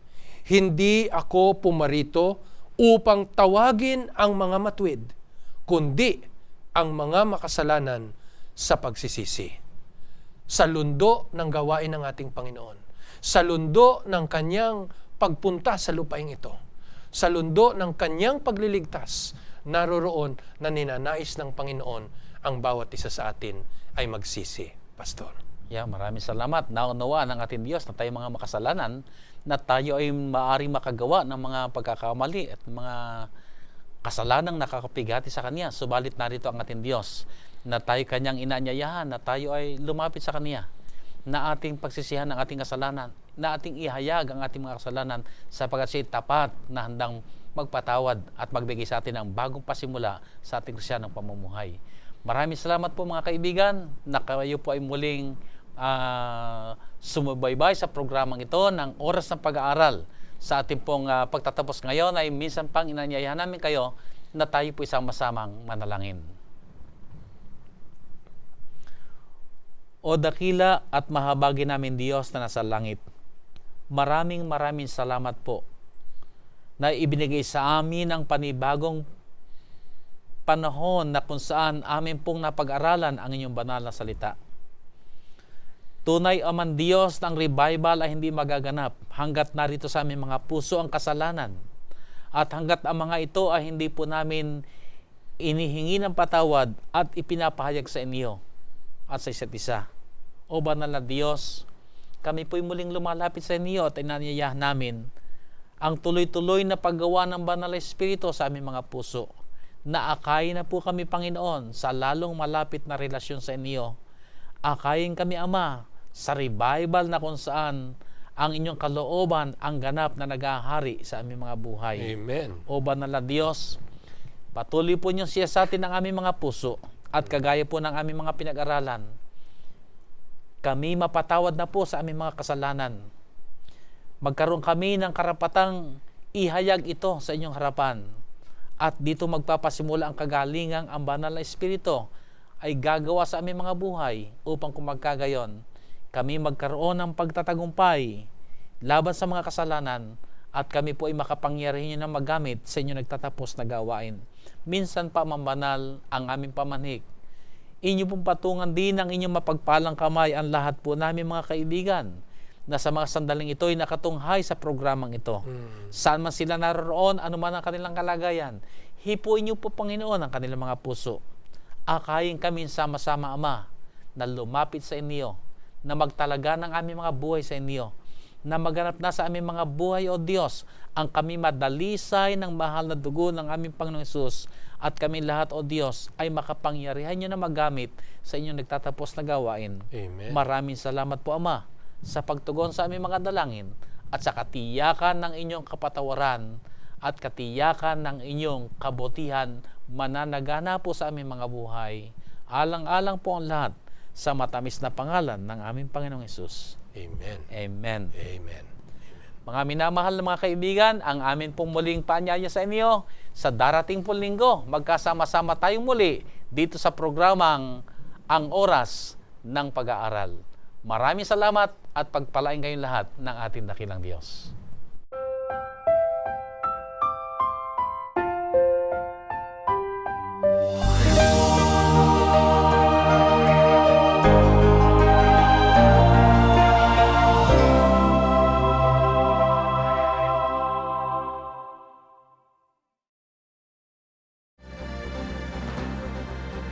[SPEAKER 3] hindi ako pumarito upang tawagin ang mga matuwid, kundi ang mga makasalanan sa pagsisisi. Sa lundo ng gawain ng ating Panginoon. Sa lundo ng kanyang pagpunta sa lupaing ito. Sa lundo ng kanyang pagliligtas, naroroon na ninanais ng Panginoon ang bawat isa sa atin ay magsisi, Pastor.
[SPEAKER 2] Maraming salamat. Naunawa ng ating Diyos na tayo mga makasalanan, na tayo ay maaaring makagawa ng mga pagkakamali at mga kasalanang nakakapigati sa Kanya. Subalit narito ang ating Diyos na tayo Kanyang inaanyayahan, na tayo ay lumapit sa Kanya, na ating pagsisihan ng ating kasalanan, na ating ihayag ang ating mga kasalanan sapagkat siya tapat na handang magpatawad at magbigay sa atin ng bagong pasimula sa ating Kristiyanong pamumuhay. Maraming salamat po mga kaibigan na kayo po ay muling sumubaybay sa programang ito ng Oras ng Pag-aaral. Sa ating pong pagtatapos ngayon ay minsan pang inanyayahan namin kayo na tayo po isama-samang manalangin. O dakila at mahabagin namin Diyos na nasa langit, maraming salamat po na ibinigay sa amin ang panibagong panahon na kung saan amin pong napag-aralan ang inyong banal na salita. Tunay aman Diyos ng revival ay hindi magaganap hanggat narito sa aming mga puso ang kasalanan at hanggat ang mga ito ay hindi po namin inihingi ng patawad at ipinapahayag sa inyo at sa isa't isa. O banal na Diyos, kami po'y muling lumalapit sa inyo at inanyayahan namin ang tuloy-tuloy na paggawa ng banal na Espiritu sa aming mga puso. Naakayin na po kami, Panginoon, sa lalong malapit na relasyon sa inyo. Akayin kami, Ama, sa revival na kung saan ang inyong kalooban ang ganap na nag-ahari sa aming mga buhay.
[SPEAKER 3] Amen.
[SPEAKER 2] O banal na Diyos, patuloy po niyo siyasatin ang aming mga puso at kagaya po ng aming mga pinag-aralan, kami mapatawad na po sa aming mga kasalanan. Magkaroon kami ng karapatang ihayag ito sa inyong harapan. At dito magpapasimula ang kagalingang ang banal na Espiritu ay gagawa sa aming mga buhay upang kung magkagayon, kami magkaroon ng pagtatagumpay laban sa mga kasalanan at kami po ay makapangyarihan na magamit sa inyong nagtatapos na gawain. Minsan pa mambanal ang aming pamanhik. Inyo pong patungan din ang inyong mapagpalang kamay ang lahat po namin mga kaibigan na sa mga sandaling ito ay nakatunghay sa programang ito. Saan man sila naroon, anuman ang kanilang kalagayan, hipuin niyo po, Panginoon, ang kanilang mga puso. Akayin kami sama-sama, Ama, na lumapit sa inyo, na magtalaga ng aming mga buhay sa inyo, na maganap na sa aming mga buhay, O Diyos, ang kami madalisay ng mahal na dugo ng aming Panginoong Hesus, at kami lahat, O Diyos, ay makapangyarihan niyo na magamit sa inyong nagtatapos na gawain.
[SPEAKER 3] Amen.
[SPEAKER 2] Maraming salamat po, Ama, sa pagtugon sa aming mga dalangin at sa katiyakan ng inyong kapatawaran at katiyakan ng inyong kabutihan mananagana po sa aming mga buhay. Alang-alang po ang lahat sa matamis na pangalan ng aming Panginoong Hesus.
[SPEAKER 3] Amen.
[SPEAKER 2] Amen.
[SPEAKER 3] Amen.
[SPEAKER 2] Mga minamahal na mga kaibigan, ang amin pong muling paanyaya sa inyo sa darating pong linggo. Magkasama-sama tayong muli dito sa programang Ang Oras ng Pag-aaral. Maraming salamat at pagpalain kayong lahat ng ating dakilang Diyos.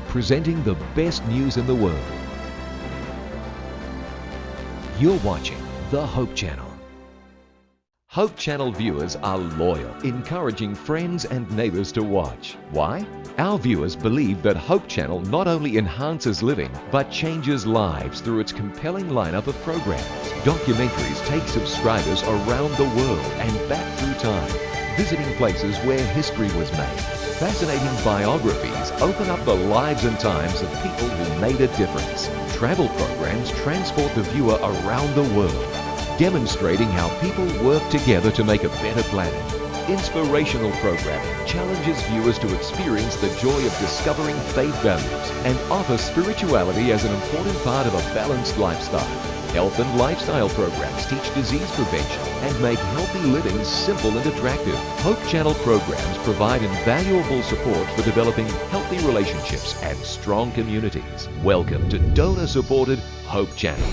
[SPEAKER 1] Presenting the best news in the world. You're watching the Hope Channel. Hope Channel viewers are loyal, encouraging friends and neighbors to watch. Why? Our viewers believe that Hope Channel not only enhances living, but changes lives through its compelling lineup of programs. Documentaries take subscribers around the world and back through time, visiting places where history was made. Fascinating biographies open up the lives and times of people who made a difference. Travel programs transport the viewer around the world, demonstrating how people work together to make a better planet. Inspirational programming challenges viewers to experience the joy of discovering faith values and offer spirituality as an important part of a balanced lifestyle. Health and lifestyle programs teach disease prevention and make healthy living simple and attractive. Hope Channel programs provide invaluable support for developing healthy relationships and strong communities. Welcome to donor-supported Hope Channel.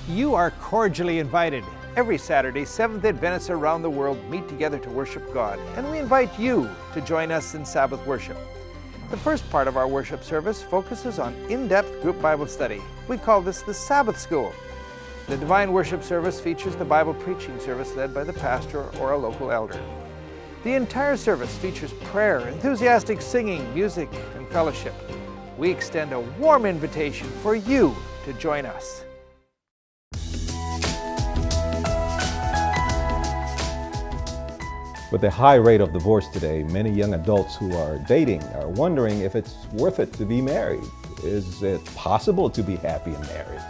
[SPEAKER 4] You are cordially invited. Every Saturday, Seventh Adventists around the world meet together to worship God, and we invite you to join us in Sabbath worship. The first part of our worship service focuses on in-depth group Bible study. We call this the Sabbath School. The Divine Worship service features the Bible preaching service led by the pastor or a local elder. The entire service features prayer, enthusiastic singing, music, and fellowship. We extend a warm invitation for you to join us.
[SPEAKER 5] With the high rate of divorce today, many young adults who are dating are wondering if it's worth it to be married. Is it possible to be happy in marriage?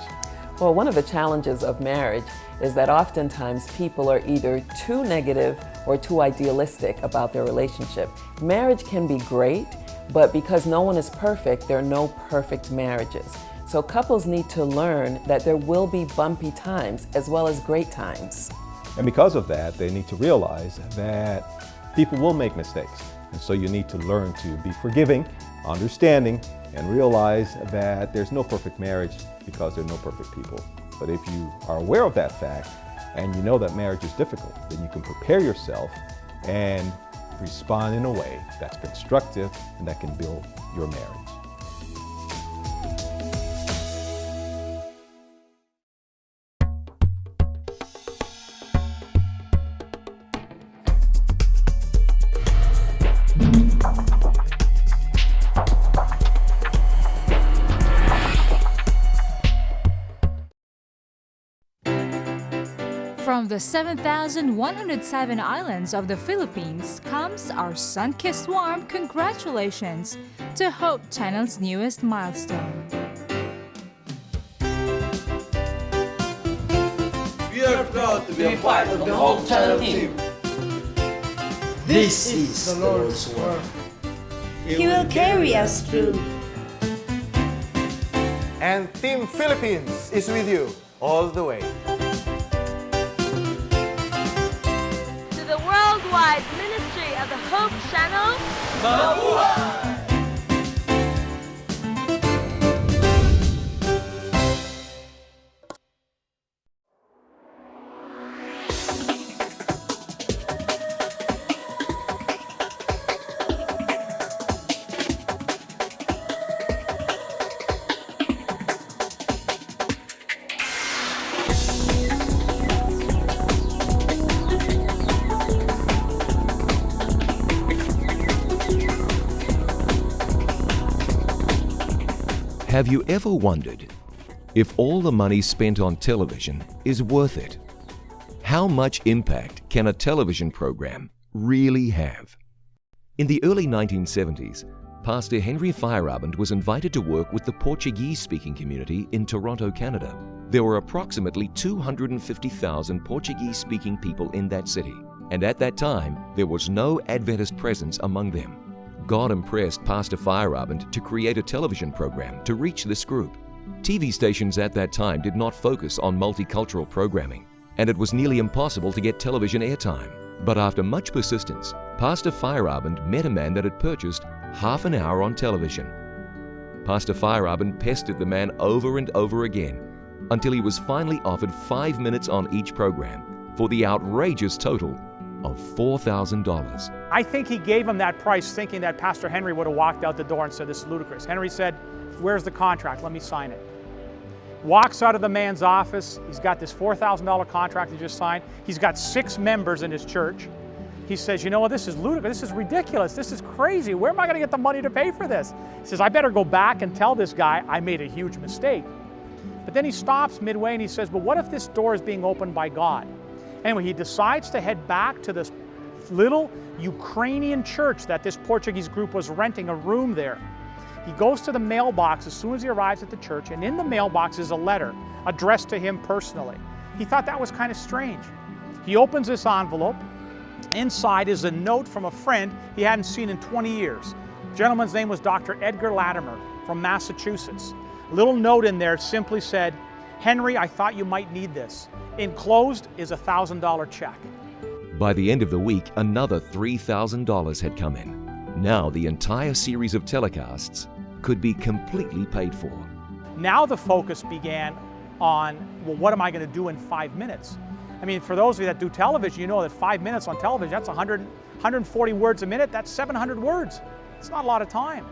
[SPEAKER 6] Well, one of the challenges of marriage is that oftentimes people are either too negative or too idealistic about their relationship. Marriage can be great, but because no one is perfect, there are no perfect marriages. So couples need to learn that there will be bumpy times as well as great times.
[SPEAKER 5] And because of that, they need to realize that people will make mistakes. And so you need to learn to be forgiving, understanding, and realize that there's no perfect marriage because there are no perfect people. But if you are aware of that fact and you know that marriage is difficult, then you can prepare yourself and respond in a way that's constructive and that can build your marriage.
[SPEAKER 7] From the 7,107 islands of the Philippines comes our sun-kissed warm congratulations to Hope Channel's newest milestone.
[SPEAKER 8] We are proud to be a part of the Hope Channel team. This is the Lord's work.
[SPEAKER 9] He will carry us through.
[SPEAKER 10] And Team Philippines is with you all the way.
[SPEAKER 9] To the worldwide ministry of the Hope Channel,
[SPEAKER 8] Mabuhay!
[SPEAKER 1] Have you ever wondered if all the money spent on television is worth it? How much impact can a television program really have? In the early 1970s, Pastor Henry Feyerabend was invited to work with the Portuguese-speaking community in Toronto, Canada. There were approximately 250,000 Portuguese-speaking people in that city, and at that time, there was no Adventist presence among them. God impressed Pastor Feyerabend to create a television program to reach this group. TV stations at that time did not focus on multicultural programming, and it was nearly impossible to get television airtime. But after much persistence, Pastor Feyerabend met a man that had purchased half an hour on television. Pastor Feyerabend pestered the man over and over again until he was finally offered 5 minutes on each program for the outrageous total of $4,000.
[SPEAKER 11] I think he gave him that price thinking that Pastor Henry would have walked out the door and said, "This is ludicrous." Henry said, "Where's the contract? Let me sign it." Walks out of the man's office. He's got this $4,000 contract he just signed. He's got 6 members in his church. He says, "You know what, this is ludicrous, this is ridiculous, this is crazy. Where am I gonna get the money to pay for this?" He says, "I better go back and tell this guy I made a huge mistake." But then he stops midway and he says, "But what if this door is being opened by God?" Anyway, he decides to head back to this little Ukrainian church that this Portuguese group was renting a room there. He goes to the mailbox as soon as he arrives at the church, and in the mailbox is a letter addressed to him personally. He thought that was kind of strange. He opens this envelope. Inside is a note from a friend he hadn't seen in 20 years. The gentleman's name was Dr. Edgar Latimer from Massachusetts. A little note in there simply said, "Henry, I thought you might need this." Enclosed is a $1,000 check.
[SPEAKER 1] By the end of the week, another $3,000 had come in. Now the entire series of telecasts could be completely paid for.
[SPEAKER 11] Now the focus began on, well, what am I going to do in 5 minutes? I mean, for those of you that do television, you know that 5 minutes on television, that's 140 words a minute, that's 700 words. It's not a lot of time.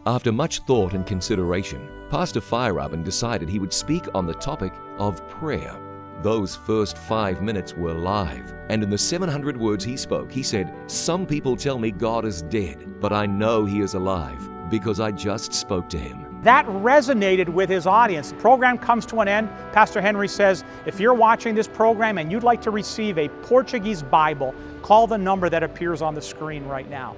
[SPEAKER 1] After much thought and consideration, Pastor Feyerabend decided he would speak on the topic of prayer. Those first 5 minutes were live, and in the 700 words he spoke, he said, "Some people tell me God is dead, but I know He is alive because I just spoke to Him."
[SPEAKER 11] That resonated with his audience. The program comes to an end. Pastor Henry says, if you're watching this program and you'd like to receive a Portuguese Bible, call the number that appears on the screen right now.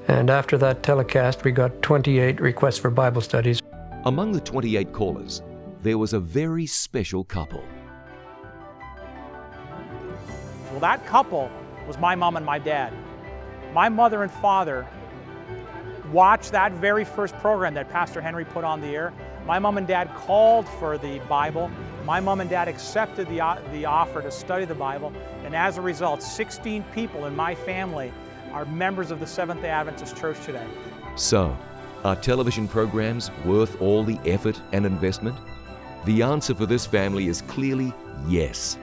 [SPEAKER 12] And after that telecast, we got 28 requests for Bible studies.
[SPEAKER 1] Among the 28 callers, there was a very special couple.
[SPEAKER 11] Well, that couple was my mom and my dad. My mother and father watched that very first program that Pastor Henry put on the air. My mom and dad called for the Bible. My mom and dad accepted the offer to study the Bible. And as a result, 16 people in my family are members of the Seventh-day Adventist Church today.
[SPEAKER 1] So, are television programs worth all the effort and investment? The answer for this family is clearly yes.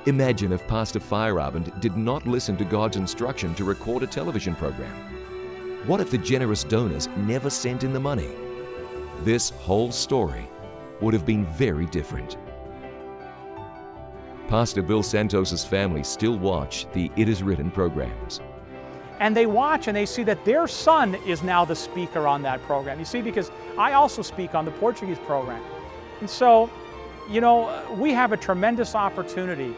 [SPEAKER 1] Imagine if Pastor Feyerabend did not listen to God's instruction to record a television program. What if the generous donors never sent in the money? This whole story would have been very different. Pastor Bill Santos' family still watch the It Is Written programs.
[SPEAKER 11] And they watch and they see that their son is now the speaker on that program. You see, because I also speak on the Portuguese program. And so, you know, we have a tremendous opportunity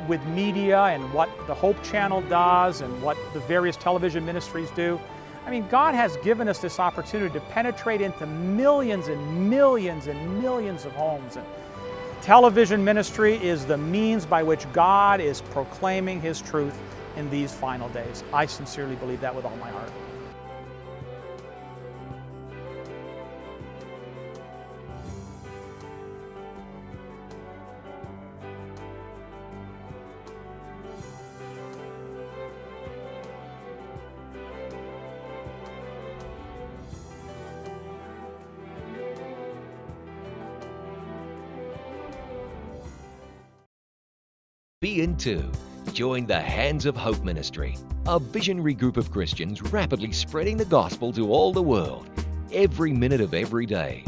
[SPEAKER 11] with media and what the Hope Channel does and what the various television ministries do. I mean, God has given us this opportunity to penetrate into millions and millions and millions of homes. And television ministry is the means by which God is proclaiming His truth in these final days. I sincerely believe that with all my heart.
[SPEAKER 1] Be in too. Join the Hands of Hope Ministry, a visionary group of Christians rapidly spreading the gospel to all the world, every minute of every day.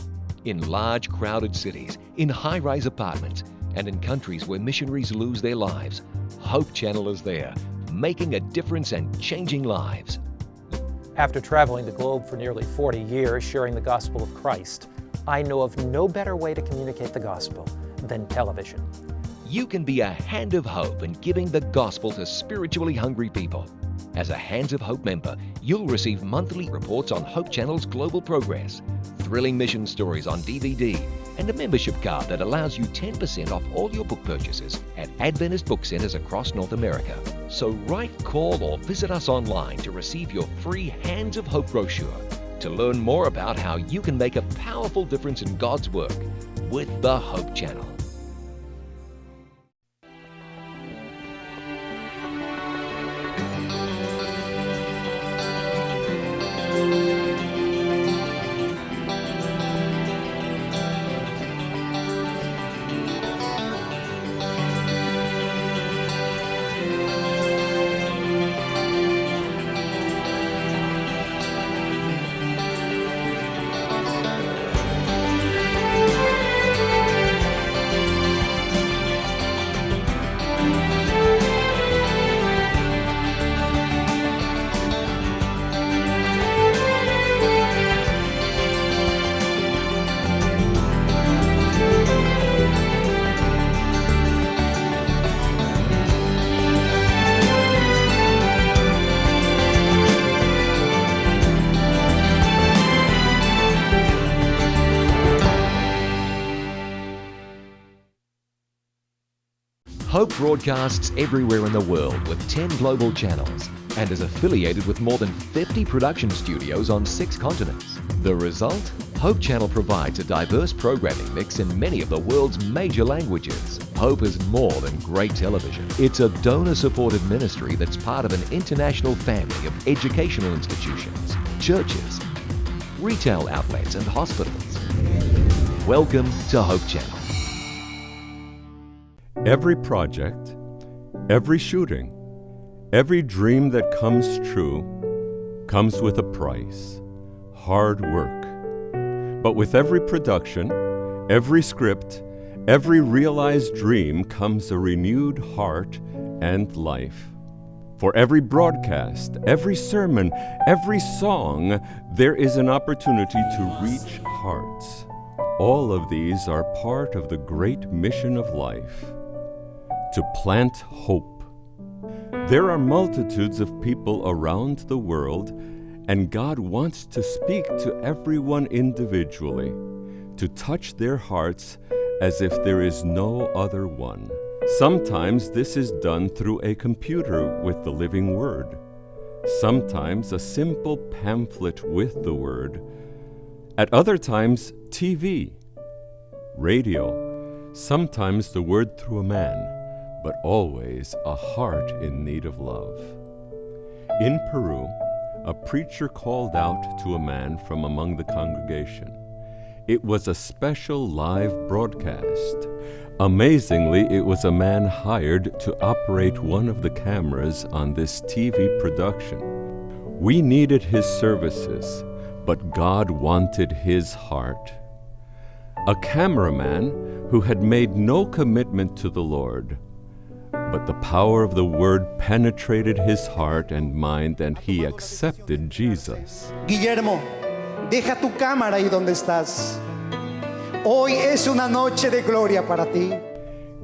[SPEAKER 1] In large, crowded cities, in high-rise apartments, and in countries where missionaries lose their lives, Hope Channel is there, making a difference and changing lives.
[SPEAKER 13] After traveling the globe for nearly 40 years sharing the gospel of Christ, I know of no better way to communicate the gospel than television.
[SPEAKER 1] You can be a hand of hope in giving the gospel to spiritually hungry people. As a Hands of Hope member, you'll receive monthly reports on Hope Channel's global progress, thrilling mission stories on DVD, and a membership card that allows you 10% off all your book purchases at Adventist book centers across North America. So write, call, or visit us online to receive your free Hands of Hope brochure to learn more about how you can make a powerful difference in God's work with the Hope Channel. Hope broadcasts everywhere in the world with 10 global channels and is affiliated with more than 50 production studios on 6 continents. The result? Hope Channel provides a diverse programming mix in many of the world's major languages. Hope is more than great television. It's a donor-supported ministry that's part of an international family of educational institutions, churches, retail outlets, and hospitals. Welcome to Hope Channel.
[SPEAKER 14] Every project, every shooting, every dream that comes true comes with a price, hard work. But with every production, every script, every realized dream comes a renewed heart and life. For every broadcast, every sermon, every song, there is an opportunity to reach hearts. All of these are part of the great mission of life. To plant hope. There are multitudes of people around the world, and God wants to speak to everyone individually, to touch their hearts as if there is no other one. Sometimes this is done through a computer with the living Word. Sometimes a simple pamphlet with the Word. At other times, TV, radio, sometimes the Word through a man, but always a heart in need of love. In Peru, a preacher called out to a man from among the congregation. It was a special live broadcast. Amazingly, it was a man hired to operate one of the cameras on this TV production. We needed his services, but God wanted his heart. A cameraman who had made no commitment to the Lord, but the power of the word penetrated his heart and mind, and he accepted Jesus.
[SPEAKER 15] Guillermo, deja tu cámara ahí donde estás. Hoy es una noche de gloria para ti.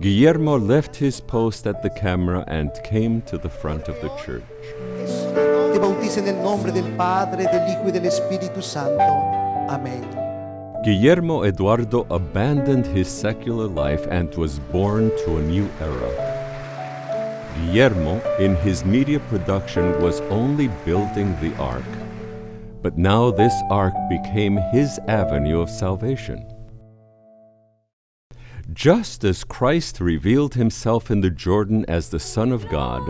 [SPEAKER 14] Guillermo left his post at the camera and came to the front of the church.
[SPEAKER 15] Te bautizo en el nombre del Padre, del Hijo y del Espíritu Santo. Amén.
[SPEAKER 14] Guillermo Eduardo abandoned his secular life and was born to a new era. Guillermo, in his media production, was only building the ark, but now this ark became his avenue of salvation. Just as Christ revealed himself in the Jordan as the Son of God,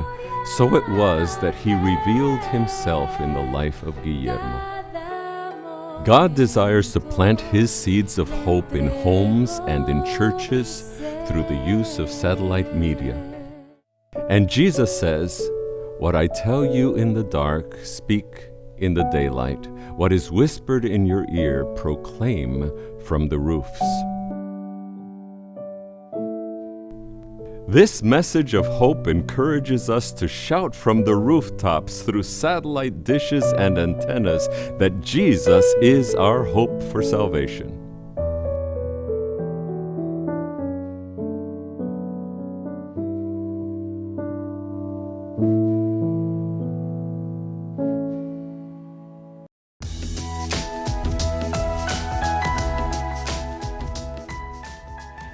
[SPEAKER 14] so it was that he revealed himself in the life of Guillermo. God desires to plant his seeds of hope in homes and in churches through the use of satellite media. And Jesus says, "What I tell you in the dark, speak in the daylight. What is whispered in your ear, proclaim from the roofs." This message of hope encourages us to shout from the rooftops through satellite dishes and antennas that Jesus is our hope for salvation.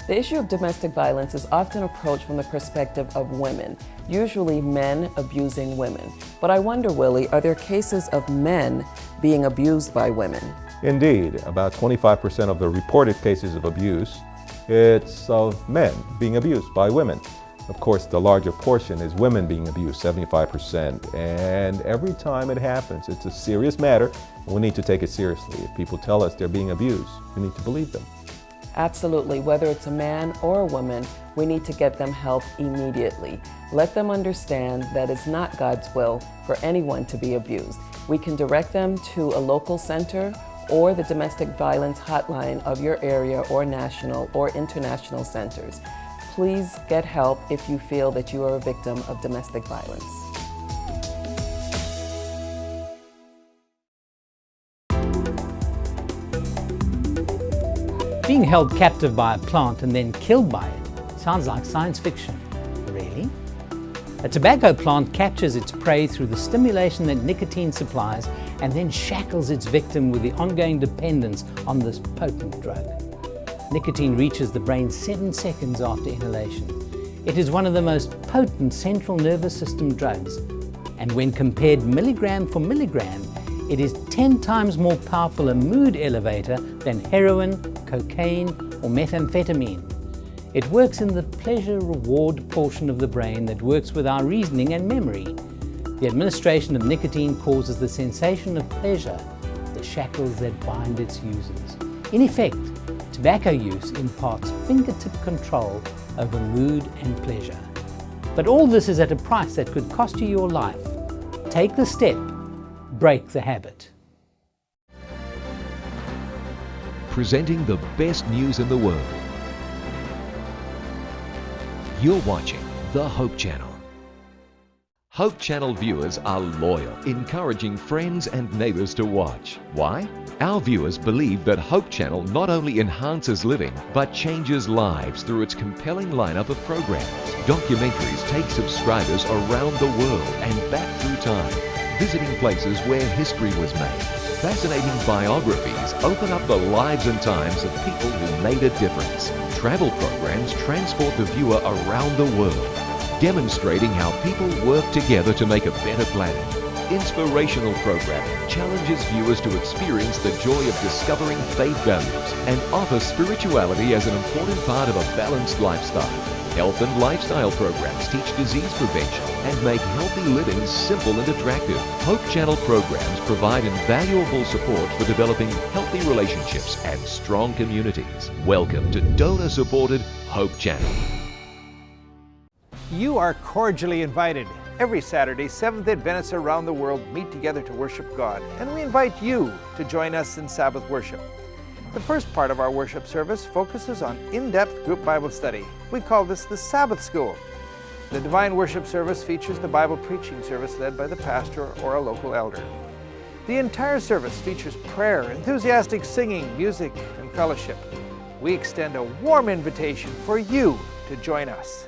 [SPEAKER 6] The issue of domestic violence is often approached from the perspective of women, usually men abusing women. But I wonder, Willie, are there cases of men being abused by women?
[SPEAKER 5] Indeed, about 25% of the reported cases of abuse, it's of men being abused by women. Of course, the larger portion is women being abused, 75%. And every time it happens, it's a serious matter. We need to take it seriously. If people tell us they're being abused, we need to believe them.
[SPEAKER 6] Absolutely. Whether it's a man or a woman, we need to get them help immediately. Let them understand that it's not God's will for anyone to be abused. We can direct them to a local center or the domestic violence hotline of your area or national or international centers. Please get help if you feel that you are a victim of domestic violence.
[SPEAKER 16] Being held captive by a plant and then killed by it sounds like science fiction. Really? A tobacco plant captures its prey through the stimulation that nicotine supplies and then shackles its victim with the ongoing dependence on this potent drug. Nicotine reaches the brain 7 seconds after inhalation. It is one of the most potent central nervous system drugs, and when compared milligram for milligram, it is 10 times more powerful a mood elevator than heroin, cocaine, or methamphetamine. It works in the pleasure-reward portion of the brain that works with our reasoning and memory. The administration of nicotine causes the sensation of pleasure, the shackles that bind its users. In effect, tobacco use imparts fingertip control over mood and pleasure. But all this is at a price that could cost you your life. Take the step. Break the habit.
[SPEAKER 1] Presenting the best news in the world. You're watching the Hope Channel. Hope Channel viewers are loyal, encouraging friends and neighbors to watch. Why? Our viewers believe that Hope Channel not only enhances living, but changes lives through its compelling lineup of programs. Documentaries take subscribers around the world and back through time, visiting places where history was made. Fascinating biographies open up the lives and times of people who made a difference. Travel programs transport the viewer around the world, demonstrating how people work together to make a better planet. Inspirational programming challenges viewers to experience the joy of discovering faith values and offer spirituality as an important part of a balanced lifestyle. Health and lifestyle programs teach disease prevention and make healthy living simple and attractive. Hope Channel programs provide invaluable support for developing healthy relationships and strong communities. Welcome to donor-supported Hope Channel.
[SPEAKER 4] You are cordially invited. Every Saturday, Seventh-day Adventists around the world meet together to worship God, and we invite you to join us in Sabbath worship. The first part of our worship service focuses on in-depth group Bible study. We call this the Sabbath School. The Divine Worship service features the Bible preaching service led by the pastor or a local elder. The entire service features prayer, enthusiastic singing, music, and fellowship. We extend a warm invitation for you to join us.